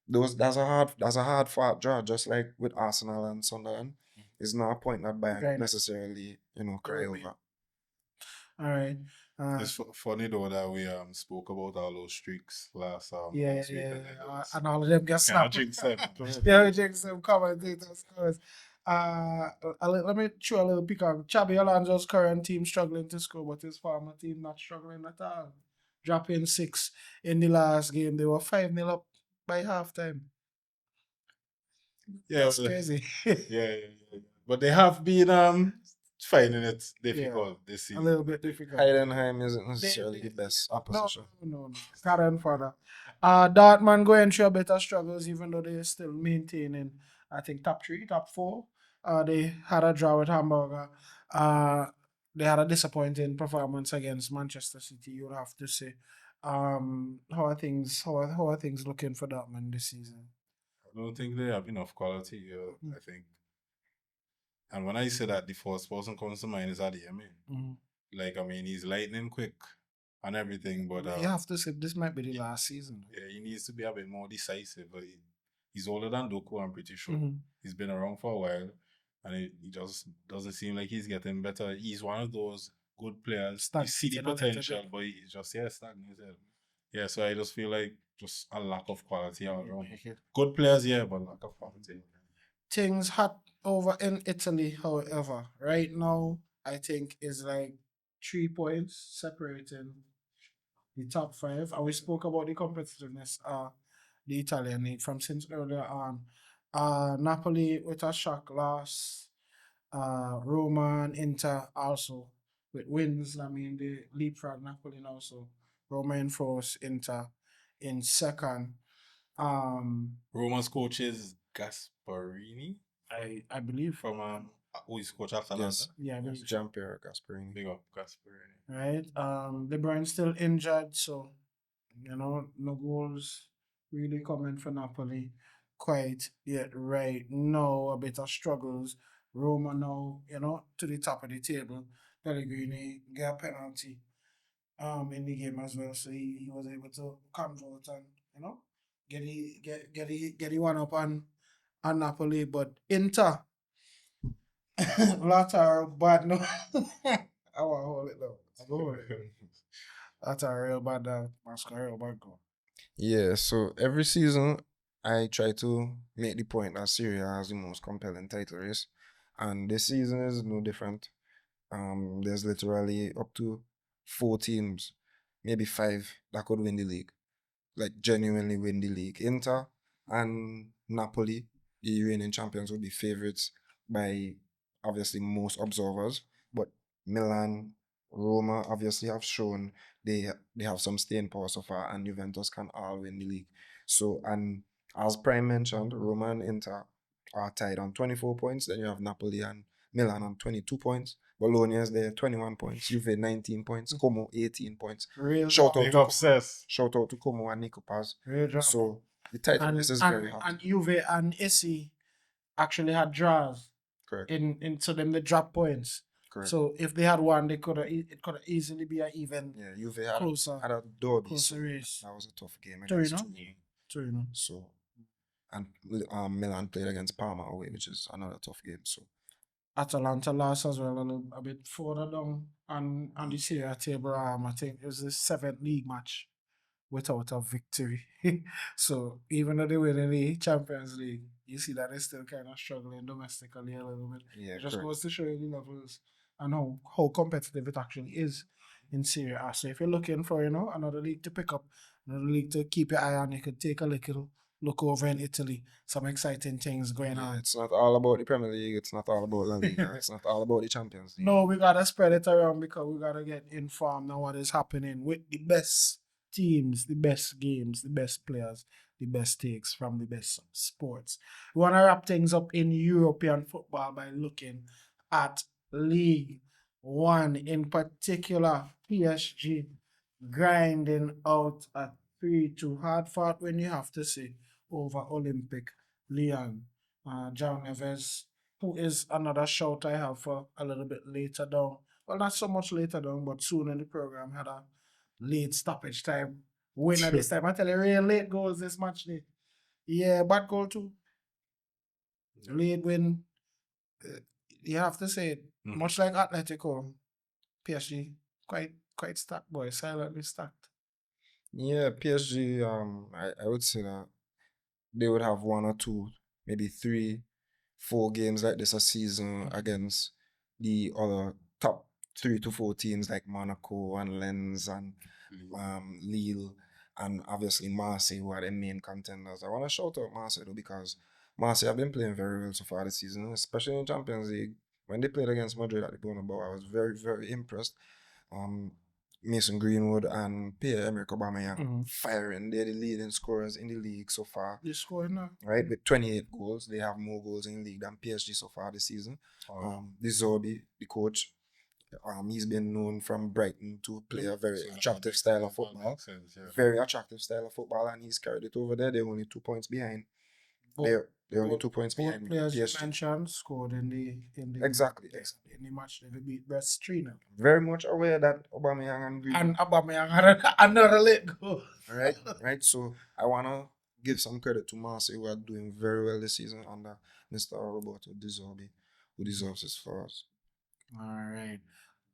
that's a hard fought draw, just like with Arsenal and Sunderland. It's not a point that Bayern necessarily, cry over. All right. It's funny though that we spoke about all those streaks last week. And all of them get snapped. We jinx them commentators. Let me throw a little pick on Xabi Alonso's current team struggling to score, but his former team not struggling at all. Dropping 6 in the last game. They were 5-0 up by halftime. Yeah, that's crazy. yeah. But they have been finding it difficult this season. A little bit difficult. Heidenheim isn't necessarily the best opposition. No. Cannon further. Dortmund going through a bit of struggles, even though they're still maintaining, I think, top 3, top 4. They had a draw with Hamburger. They had a disappointing performance against Manchester City, you would have to say. How are things looking for Dortmund this season? I don't think they have enough quality, I think. And when I say that, the first person comes to mind is Adeyemi. He's lightning quick and everything, but you have to say this might be the last season. Yeah, he needs to be a bit more decisive. He's older than Doku, I'm pretty sure. He's been around for a while, and he just doesn't seem like he's getting better. He's one of those good players. You see the potential, but he's just stagnated. Yeah, so I just feel like just a lack of quality all around. Good players, but lack of quality. Things hot over in Italy, however, right now I think is like 3 points separating the top five. And we spoke about the competitiveness, the Italian league from since earlier on. Napoli with a shock loss. Roma and Inter also with wins. I mean, they leapfrog Napoli now. So Roma in first, Inter in second. Roma's coach is Gasparini I believe. from who is coach after Yes. Yeah, I believe. Gianpiero Gasperini. Big up Gasparini. Right. De Bruyne still injured, so no goals really coming for Napoli quite yet right now. A bit of struggles. Roma now, to the top of the table. Pellegrini got a penalty in the game as well, so he was able to convert and get the one up on Napoli, but Inter Lautaro bad no. I want to hold it though. I go hold it. That's a real bad mascara bad goal. Yeah, so every season I try to make the point that Serie A has the most compelling title race, and this season is no different. There's literally up to 4 teams, maybe 5, that could win the league, like genuinely win the league. Inter and Napoli, the reigning champions, will be favorites by obviously most observers, but Milan, Roma obviously have shown they have some staying power so far, and Juventus can all win the league. So, and as Prime mentioned, Roma and Inter are tied on 24 points. Then you have Napoli and Milan on 22 points. Bologna is there, 21 points. Juve 19 points. Como 18 points. Real Shout drama. out Big to obsessed. Shout out to Como and Nico Paz. Real drama. So the title race is very hot. And Juve and Issy actually had draws. Correct. So them they drop points. Correct. So if they had one, it could have easily be an even Yeah, Juve had closer a derby. closer So race. that was a tough game Torino? against Torino. Torino. So, and Milan played against Parma away, which is another tough game. So Atalanta lost as well, a bit further down on the Serie A table. I think it was the 7th league match without a victory. So even though they win in the Champions League, you see that they're still kind of struggling domestically a little bit. yeah, It just correct. goes to show you the levels and how competitive it actually is in Serie A. So if you're looking for, another league to pick up, another league to keep your eye on, you could take a little look over in Italy. Some exciting things going Yeah, on. it's not all about the Premier League. It's not all about La Liga. It's not all about the Champions League. No, we gotta spread it around because we gotta get informed on what is happening with the best teams, the best games, the best players, the best takes from the best sports. We wanna wrap things up in European football by looking at League One, in particular, PSG grinding out a 3-2 hard fought when you have to say over Olympic Lyon. John Neves, who is another shout I have for a little bit later down. Well, not so much later down, but soon in the program, had a late stoppage time winner this time. I tell you, real late goals this match day. Yeah, bad goal too. Late win. You have to say it. Much like Atletico, PSG quite stacked, boy. Silently stacked. Yeah, PSG. I would say that they would have 1 or 2, maybe 3, 4 games like this a season against the other top 3 to 4 teams like Monaco and Lens and Lille, and obviously Marseille, who are the main contenders. I want to shout out Marseille though, because Marseille have been playing very well so far this season, especially in Champions League. When they played against Madrid at the Bernabeu, I was very, very impressed. Mason Greenwood and Pierre-Emerick Aubameyang firing. They're the leading scorers in the league so far. They're scoring now. Right, with 28 goals. They have more goals in the league than PSG so far this season. De Zerbi, the coach, he's been known from Brighton to play a very attractive style of football. Very attractive style of football, and he's carried it over there. They're only 2 points behind. They're only 2 points behind. Both players PSG. you mentioned scored in the Exactly. in the match. They beat Brest 3-0. Very much aware that Aubameyang and Greenwood. And Aubameyang had another late goal. Right. So I wanna give some credit to Marseille, who are doing very well this season under Mr. Roberto De Zerbi, who deserves his flowers. All right.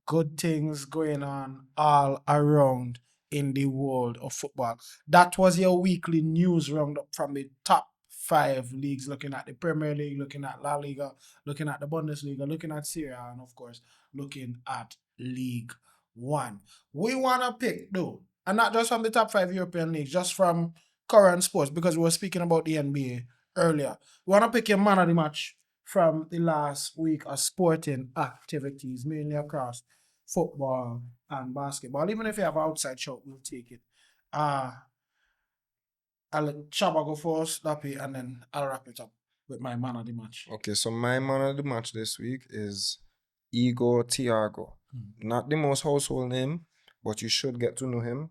Good things going on all around in the world of football. That was your weekly news roundup from the top 5 leagues, looking at the Premier League, looking at La Liga, looking at the Bundesliga, looking at Serie A, and of course, looking at League One. We want to pick, though, And not just from the top 5 European leagues, just from current sports, because we were speaking about the NBA earlier. We want to pick your man of the match from the last week of sporting activities, mainly across football and basketball. Even if you have outside shot, we'll take it. I'll let Shabba go first, Dopy, and then I'll wrap it up with my man of the match. Okay, so my man of the match this week is Igor Thiago. Not the most household name, but you should get to know him.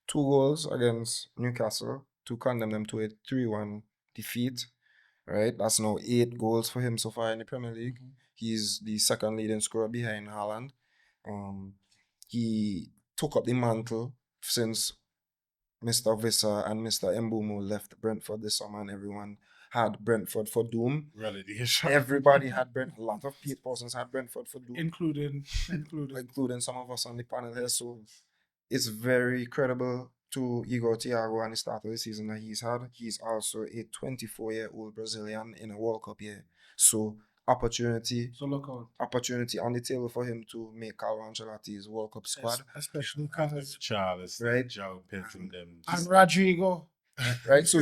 2 goals against Newcastle to condemn them to a 3-1 defeat. Right? That's now 8 goals for him so far in the Premier League. He's the second leading scorer behind Haaland. He took up the mantle since Mr. Visser and Mr. Mbumo left Brentford this summer, and everyone had Brentford for doom. Relegation. Everybody had a lot of persons had Brentford for doom, Including some of us on the panel here. So it's very credible to Igor Thiago and the start of the season that he's had. He's also a 24-year-old Brazilian in a World Cup year. So opportunity look out. Opportunity on the table for him to make Carlo Ancelotti's World Cup squad. Especially because Charles, right? Joe Pitt and them. And Rodrigo. Right? So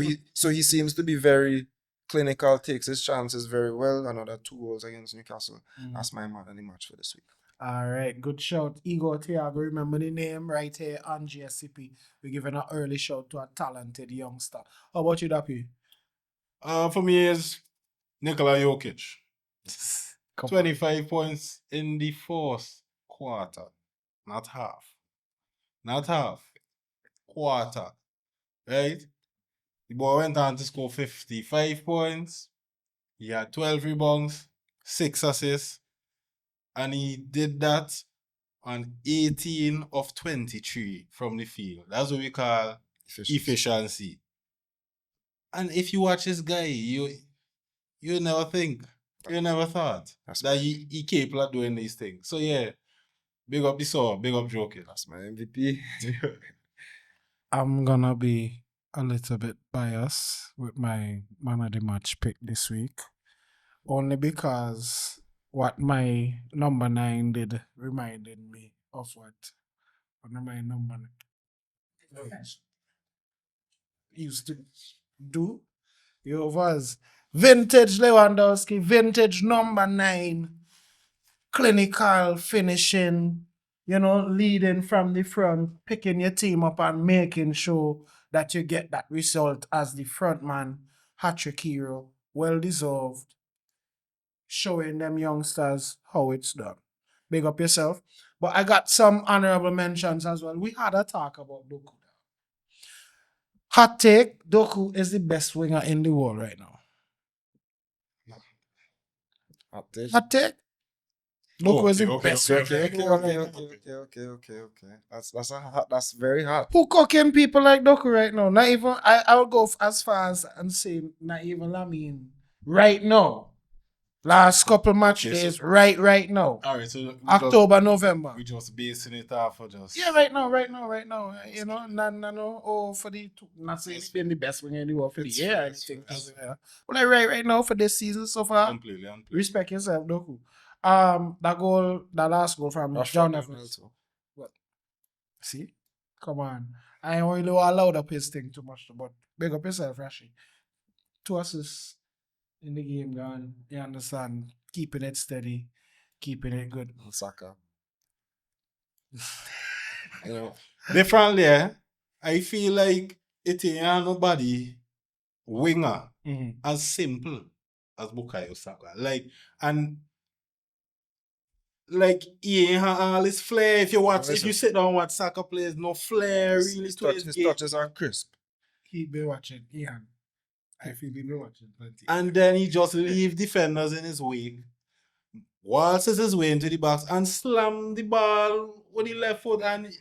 he seems to be very clinical, takes his chances very well. Another 2 goals against Newcastle. That's my man of the match for this week. All right, good shout. Igor Thiago, remember the name right here on GSCP. We're giving an early shout to a talented youngster. How about you, Dopy? For me is Nikola Jokic. 25 points in the fourth quarter. Not half. Quarter. Right? The boy went on to score 55 points. He had 12 rebounds, 6 assists. And he did that on 18 of 23 from the field. That's what we call efficiency. And if you watch this guy, you never think, you never thought that he capable of doing these things. So yeah, big up the saw, big up Joker. That's my MVP. I'm gonna be a little bit biased with my man of the match pick this week. Only because what my number 9 did reminded me of what one of my number 9 used to do. It was vintage Lewandowski, vintage number 9, clinical finishing, leading from the front, picking your team up and making sure that you get that result as the front man, hat-trick hero, well deserved. Showing them youngsters how it's done. Big up yourself. But I got some honorable mentions as well. We had a talk about Doku. Hot take, Doku is the best winger in the world right now. Hot take? Doku is the best winger in the world right now. That's very hot. Who cooking people like Doku right now? Not even, I would go as far as and say, not even Lamine. Right now. Last couple match days, right now. All right, so October, November. We just basing it off of just. Yeah, right now. No. Oh, for the not saying it's been the best winger in the world for the year. I think. But like right now for this season so far, Completely. respect yourself, Doku. That last goal from John Evans. What? See, come on. I only allowed up his thing too much, but big up yourself, Rashi. 2 assists in the game gone. You understand? Keeping it steady, keeping it good. Saka. Differently, I feel like it ain't nobody winger as simple as Bukayo Saka. He ain't have all his flair. If you sit down and watch Saka plays, no flair really His to his game. touches are crisp. He been watching, Ian. I feel he been watching plenty. And then he just leave defenders in his wake, waltzes his way into the box and slam the ball with the left foot and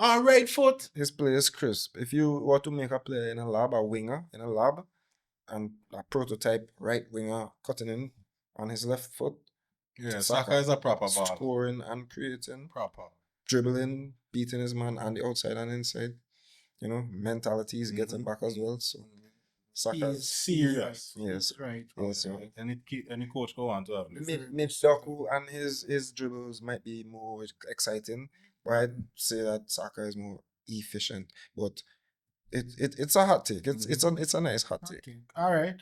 right foot. His play is crisp. If you were to make a player in a lab, a winger in a lab, and a prototype right winger cutting in on his left foot, yeah, Saka is a proper ball. Scoring and creating, Proper. dribbling, beating his man on the outside and inside. Mentality is getting back as well. So Saka is serious. Yes, Right. yes. Any coach go on to have this. Doku and his dribbles might be more exciting, but I'd say that Saka is more efficient. But it's a hot take. It's a nice hot take. Okay. All right.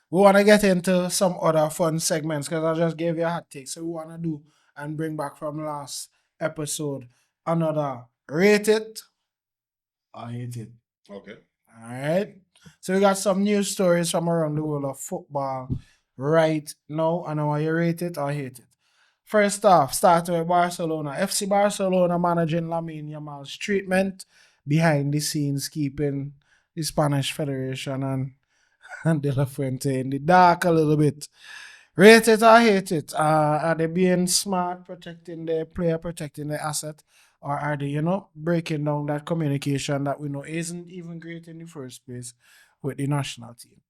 We want to get into some other fun segments because I just gave you a hot take. So we want to do and bring back from last episode another rate it or hate it. Okay. All right. So we got some news stories from around the world of football right now. And I want you rate it or hate it. First off, starting with Barcelona. FC Barcelona managing Lamine Yamal's treatment behind the scenes, keeping the Spanish Federation and De La Fuente in the dark a little bit. Rate it or hate it? Are they being smart, protecting their player, protecting their asset? Or are they, breaking down that communication that we know isn't even great in the first place with the national team?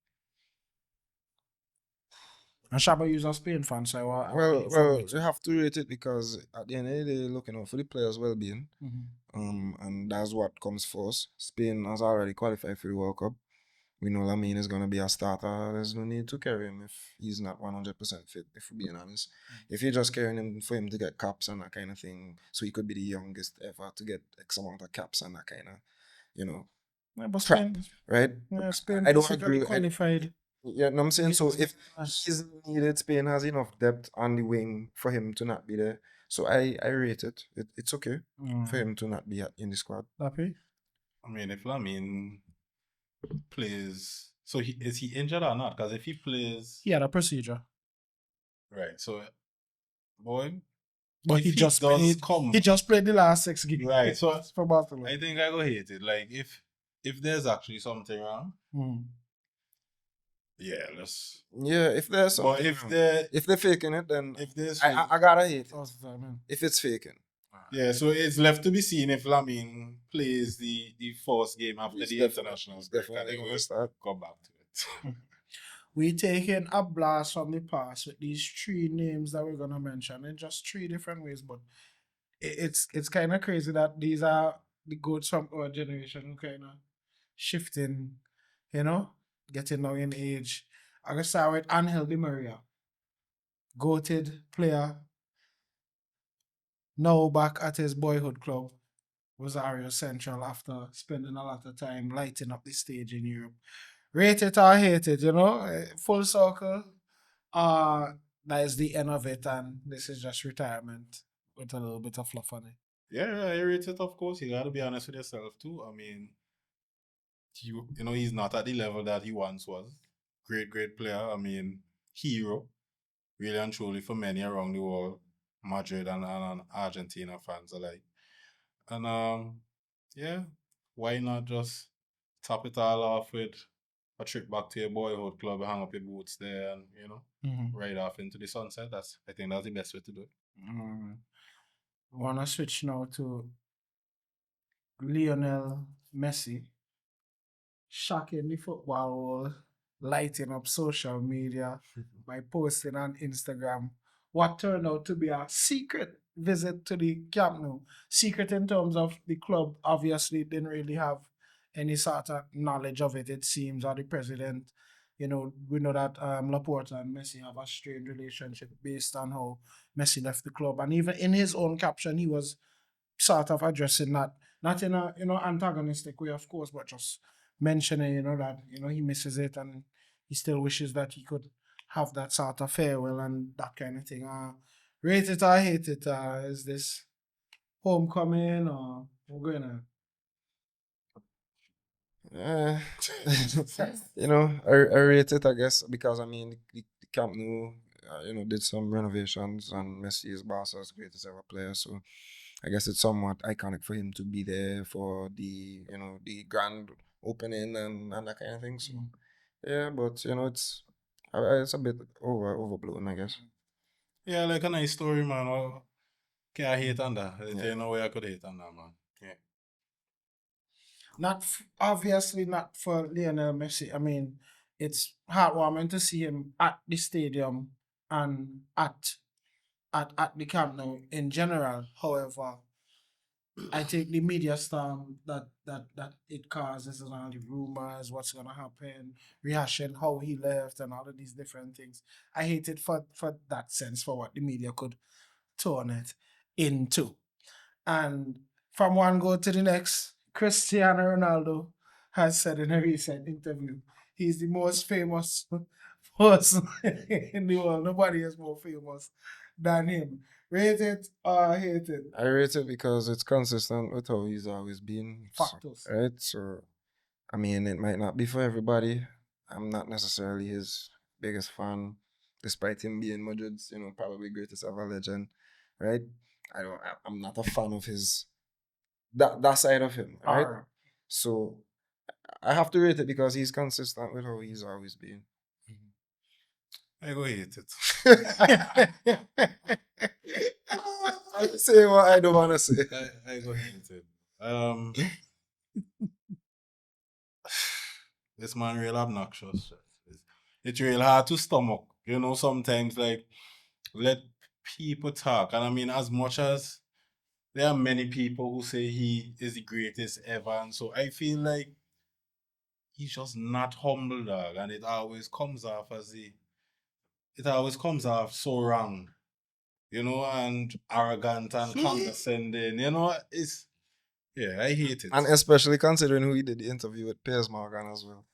And Shabba is a Spain fan, so I Well, you have to rate it because at the end of the day, looking out for the players' well-being, and that's what comes first. Spain has already qualified for the World Cup. We know Lamine is going to be a starter. There's no need to carry him if he's not 100% fit, if we're being honest. If you're just carrying him for him to get caps and that kind of thing, so he could be the youngest ever to get X amount of caps and that kind of, Yeah, but trap, Spain, right? Spain I don't basically agree. qualified. Yeah, no, I'm saying, so if Yes. he's needed, Spain has enough depth on the wing for him to not be there. So I rate it. It's okay for him to not be in the squad. Happy? I mean, if Lamine plays, so is he injured or not? Because if he plays, He had a procedure. right, so boy, But if he just does played. come, He just played the last 6 games. right. So for Barcelona. I think I go hate it. Like if there's actually something wrong, yeah, let's. Yeah, if there's But something if wrong. they're If they're faking it, then if there's I gotta hate it. What's the time, man? If it's faking. yeah, so it's left to be seen if Lamine plays the first game after He's the definitely- international he's break, definitely and then gonna we'll start. come back to it. We taking a blast from the past with these 3 names that we're gonna mention in just 3 different ways, but it's kind of crazy that these are the goats from our generation who kind of shifting, getting now in age. I'm gonna start with Angel Di Maria, goated player, now back at his boyhood club, Rosario Central, after spending a lot of time lighting up the stage in Europe. Rate it or hate it, full circle. That is the end of it, and this is just retirement with a little bit of fluff on it. Yeah, I rate it, of course. You gotta be honest with yourself too. I mean, he's not at the level that he once was. Great player. I mean, hero, really and truly for many around the world, Madrid and Argentina fans alike. And yeah, why not just top it all off with a trip back to your boyhood club, hang up your boots there, and ride off into the sunset. I think that's the best way to do it. Want to switch now to Lionel Messi, shocking the football world, lighting up social media by posting on Instagram what turned out to be a secret visit to the Camp Nou. Secret in terms of the club obviously didn't really have any sort of knowledge of it, it seems, or the president. We know that Laporta and Messi have a strained relationship based on how Messi left the club. And even in his own caption, he was sort of addressing that, not in a antagonistic way, of course, but just mentioning, that he misses it and he still wishes that he could have that sort of farewell and that kind of thing. Rate it or hate it? Is this homecoming or we're going to? I rate it, I guess, because I mean the Camp Nou, did some renovations and Messi is Barca's greatest ever player, so I guess it's somewhat iconic for him to be there for the the grand opening and that kind of thing. So yeah, but it's a bit overblown, I guess. Yeah, like a nice story, man. Well, can I hate on that? There's no way I could hate on that, man. Yeah. Obviously not for Lionel Messi. I mean, it's heartwarming to see him at the stadium and at the Camp Nou in general. However, I think the media storm that it causes and all the rumors, what's gonna happen, rehashing how he left and all of these different things. I hate it for that sense, for what the media could turn it into. And from one goal to the next, Cristiano Ronaldo has said in a recent interview he's the most famous person in the world. Nobody is more famous than him. Rate it or hate it? I rate it because it's consistent with how he's always been. Factors. Right? So, I mean, it might not be for everybody. I'm not necessarily his biggest fan, despite him being Madrid's, probably greatest ever legend. Right? I'm not a fan of his that side of him, right? Alright. So I have to rate it because he's consistent with how he's always been. I go hate it. I say what I don't want to say. I go hate it. This man real obnoxious. It's real hard to stomach. Sometimes like let people talk. And I mean, as much as there are many people who say he is the greatest ever, and so I feel like he's just not humble, dog, and it always comes off so wrong, and arrogant and condescending. I hate it. And especially considering who he did the interview with Piers Morgan as well.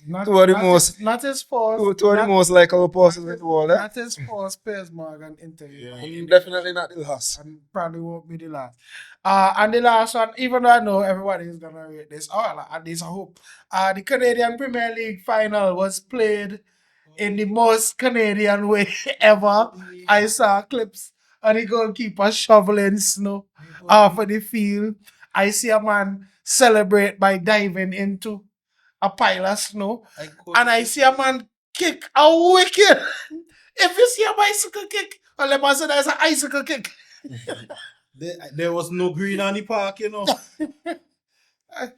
Not, Two of the not most- his, not his fault. Two of the most likable persons in the world. Not his fault. Piers Morgan interview. Yeah. Definitely not the last. And probably won't be the last. And the last one, even though I know everybody is gonna rate this, at least I hope. The Canadian Premier League final was played in the most Canadian way ever. I saw clips of the goalkeeper shoveling snow off of the field. I see a man celebrate by diving into a pile of snow. And I see a man kick a wicket. If you see a bicycle kick, well, let me say there's an icicle kick. There was no green on the park,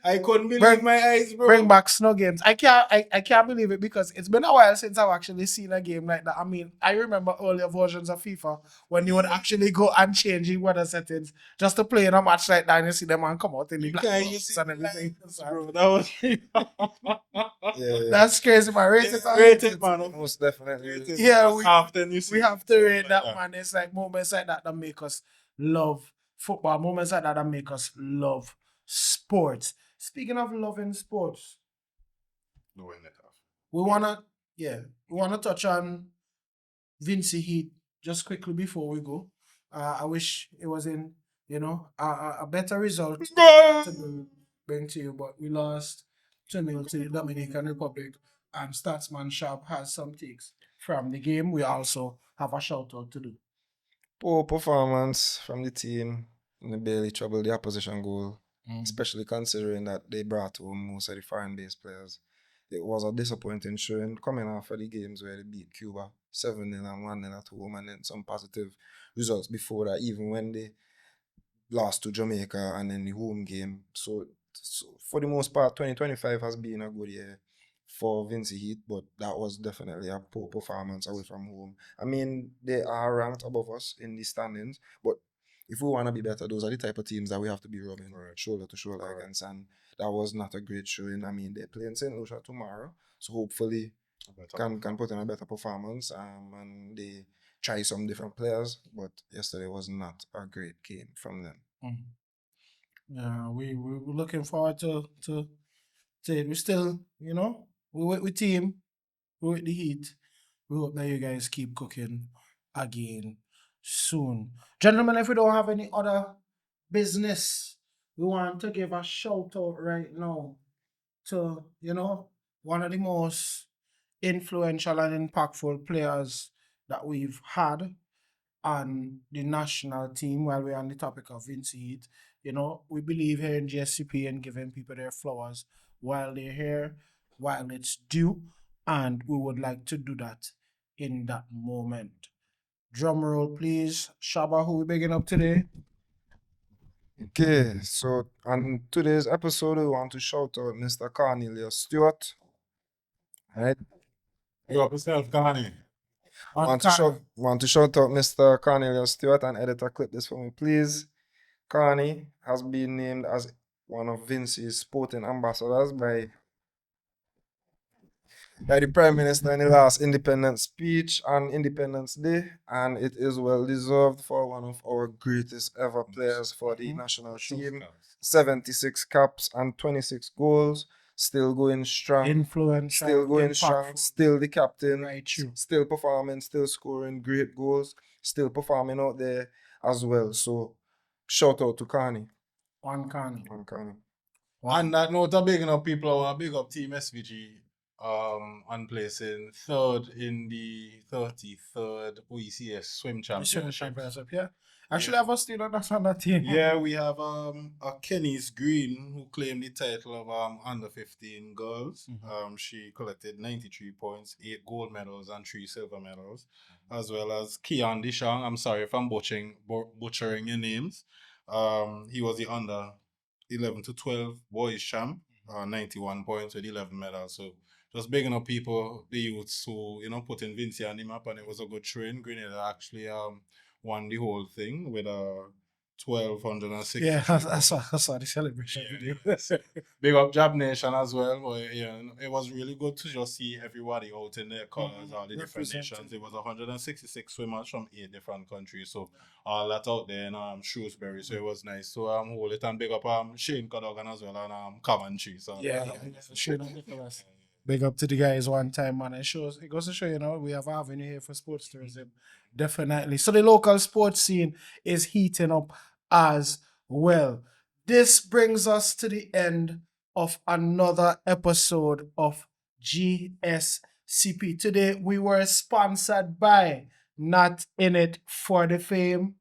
I couldn't believe Bring- my eyes, bro. Bring back snow games. I can't believe it because it's been a while since I've actually seen a game like that. I mean, I remember earlier versions of FIFA when you would actually go and change the weather settings just to play in a match like that and you see them and come out in the black Can't you box see and everything. bro? That was Yeah. That's crazy, man. Rate it or Rate hate it, man. Most definitely. Rate it. Yeah, Often you see We have to rate that, like man. It's like moments like that make us love football. Moments like that make us love sports. Speaking of loving sports, No, it off. we wanna touch on Vinci Heat just quickly before we go. I wish it was in a better result to bring to you, but we lost 2-0 to the Dominican Republic, and Statsman Sharp has some takes from the game. We also have a shout out to do. Poor performance from the team. And they barely troubled the opposition goal, especially considering that they brought home most of the foreign-based players. It was a disappointing showing coming off of the games where they beat Cuba 7-0 and 1-0 at home, and then some positive results before that, even when they lost to Jamaica and then the home game. So for the most part, 2025 has been a good year for Vinci Heat, but that was definitely a poor performance away from home. I mean, they are ranked above us in the standings, but if we want to be better, those are the type of teams that we have to be rubbing shoulder to shoulder against, and that was not a great showing. I mean, they're playing St. Lucia tomorrow, so hopefully can put in a better performance, and they try some different players, but yesterday was not a great game from them. Yeah, we're looking forward to it. We still, we with team, we with the Heat. We hope that you guys keep cooking again soon. Gentlemen, if we don't have any other business, we want to give a shout out right now to, one of the most influential and impactful players that we've had on the national team while we're on the topic of Vinci Heat. We believe here in GSCP in giving people their flowers while they're here, while it's due, and we would like to do that in that moment. Drum roll, please. Shabba, who we bigging up today? Okay, so on today's episode, we want to shout out Mr. Cornelius Stewart. Right? You up yourself, Connie. Want to shout out Mr. Cornelius Stewart and editor, clip this for me, please. Carney has been named as one of Vinci's sporting ambassadors by by the Prime Minister in the last independence speech on Independence Day, and it is well deserved for one of our greatest ever players for the national team. 76 caps and 26 goals, still going strong, Influential, still going strong, impactful. still the captain, Right, true. still performing, still scoring great goals, still performing out there as well. So, shout out to Carney. One can. On Carney. On that note, I'm bigging up people. I want to big up Team SVG on placing third in the 33rd OECS Swim Championship. Yeah. Actually, I have a still on that team. Yeah, we have a Kenny's Green who claimed the title of under 15 girls. She collected 93 points, 8 gold medals and 3 silver medals, as well as Kian Dishang. I'm sorry if I'm butchering your names. He was the under 11 to 12 boys champ, 91 points with 11 medals. So just bigging up people, the youths who putting Vinci on the map, and it was a good train. Grenada actually won the whole thing with a 1260. Yeah, I saw the celebration video. Big up Jab Nation as well. But yeah, it was really good to just see everybody out in their colors, all the different nations. It was 166 swimmers from 8 different countries. So all that out there in Shrewsbury. So it was nice to hold it, and big up Shane Cadogan as well and Coventry. So Big up to the guys one time, man. It goes to show, we have an avenue here for sports tourism. Definitely. So the local sports scene is heating up as well. This brings us to the end of another episode of GSCP. Today we were sponsored by Not In It For The Fame.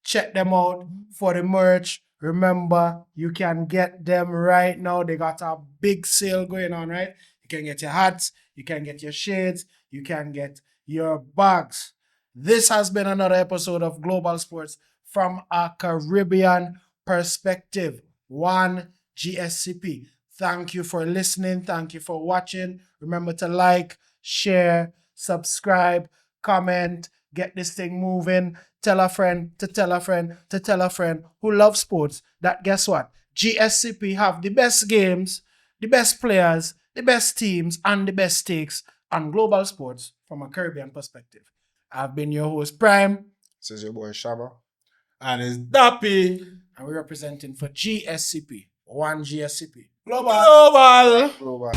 Check them out for the merch. Remember, you can get them right now. They got a big sale going on, right? You can get your hats, you can get your shades, you can get your bags. This has been another episode of Global Sports from a Caribbean perspective. One GSCP. Thank you for listening. Thank you for watching. Remember to like, share, subscribe, comment, get this thing moving. Tell a friend to tell a friend to tell a friend who loves sports that guess what? GSCP have the best games, the best players, the best teams, and the best stakes on global sports from a Caribbean perspective. I've been your host, Prime. This is your boy Shabba. and it's Dopy. And we're representing for GSCP. One GSCP. Global. Global.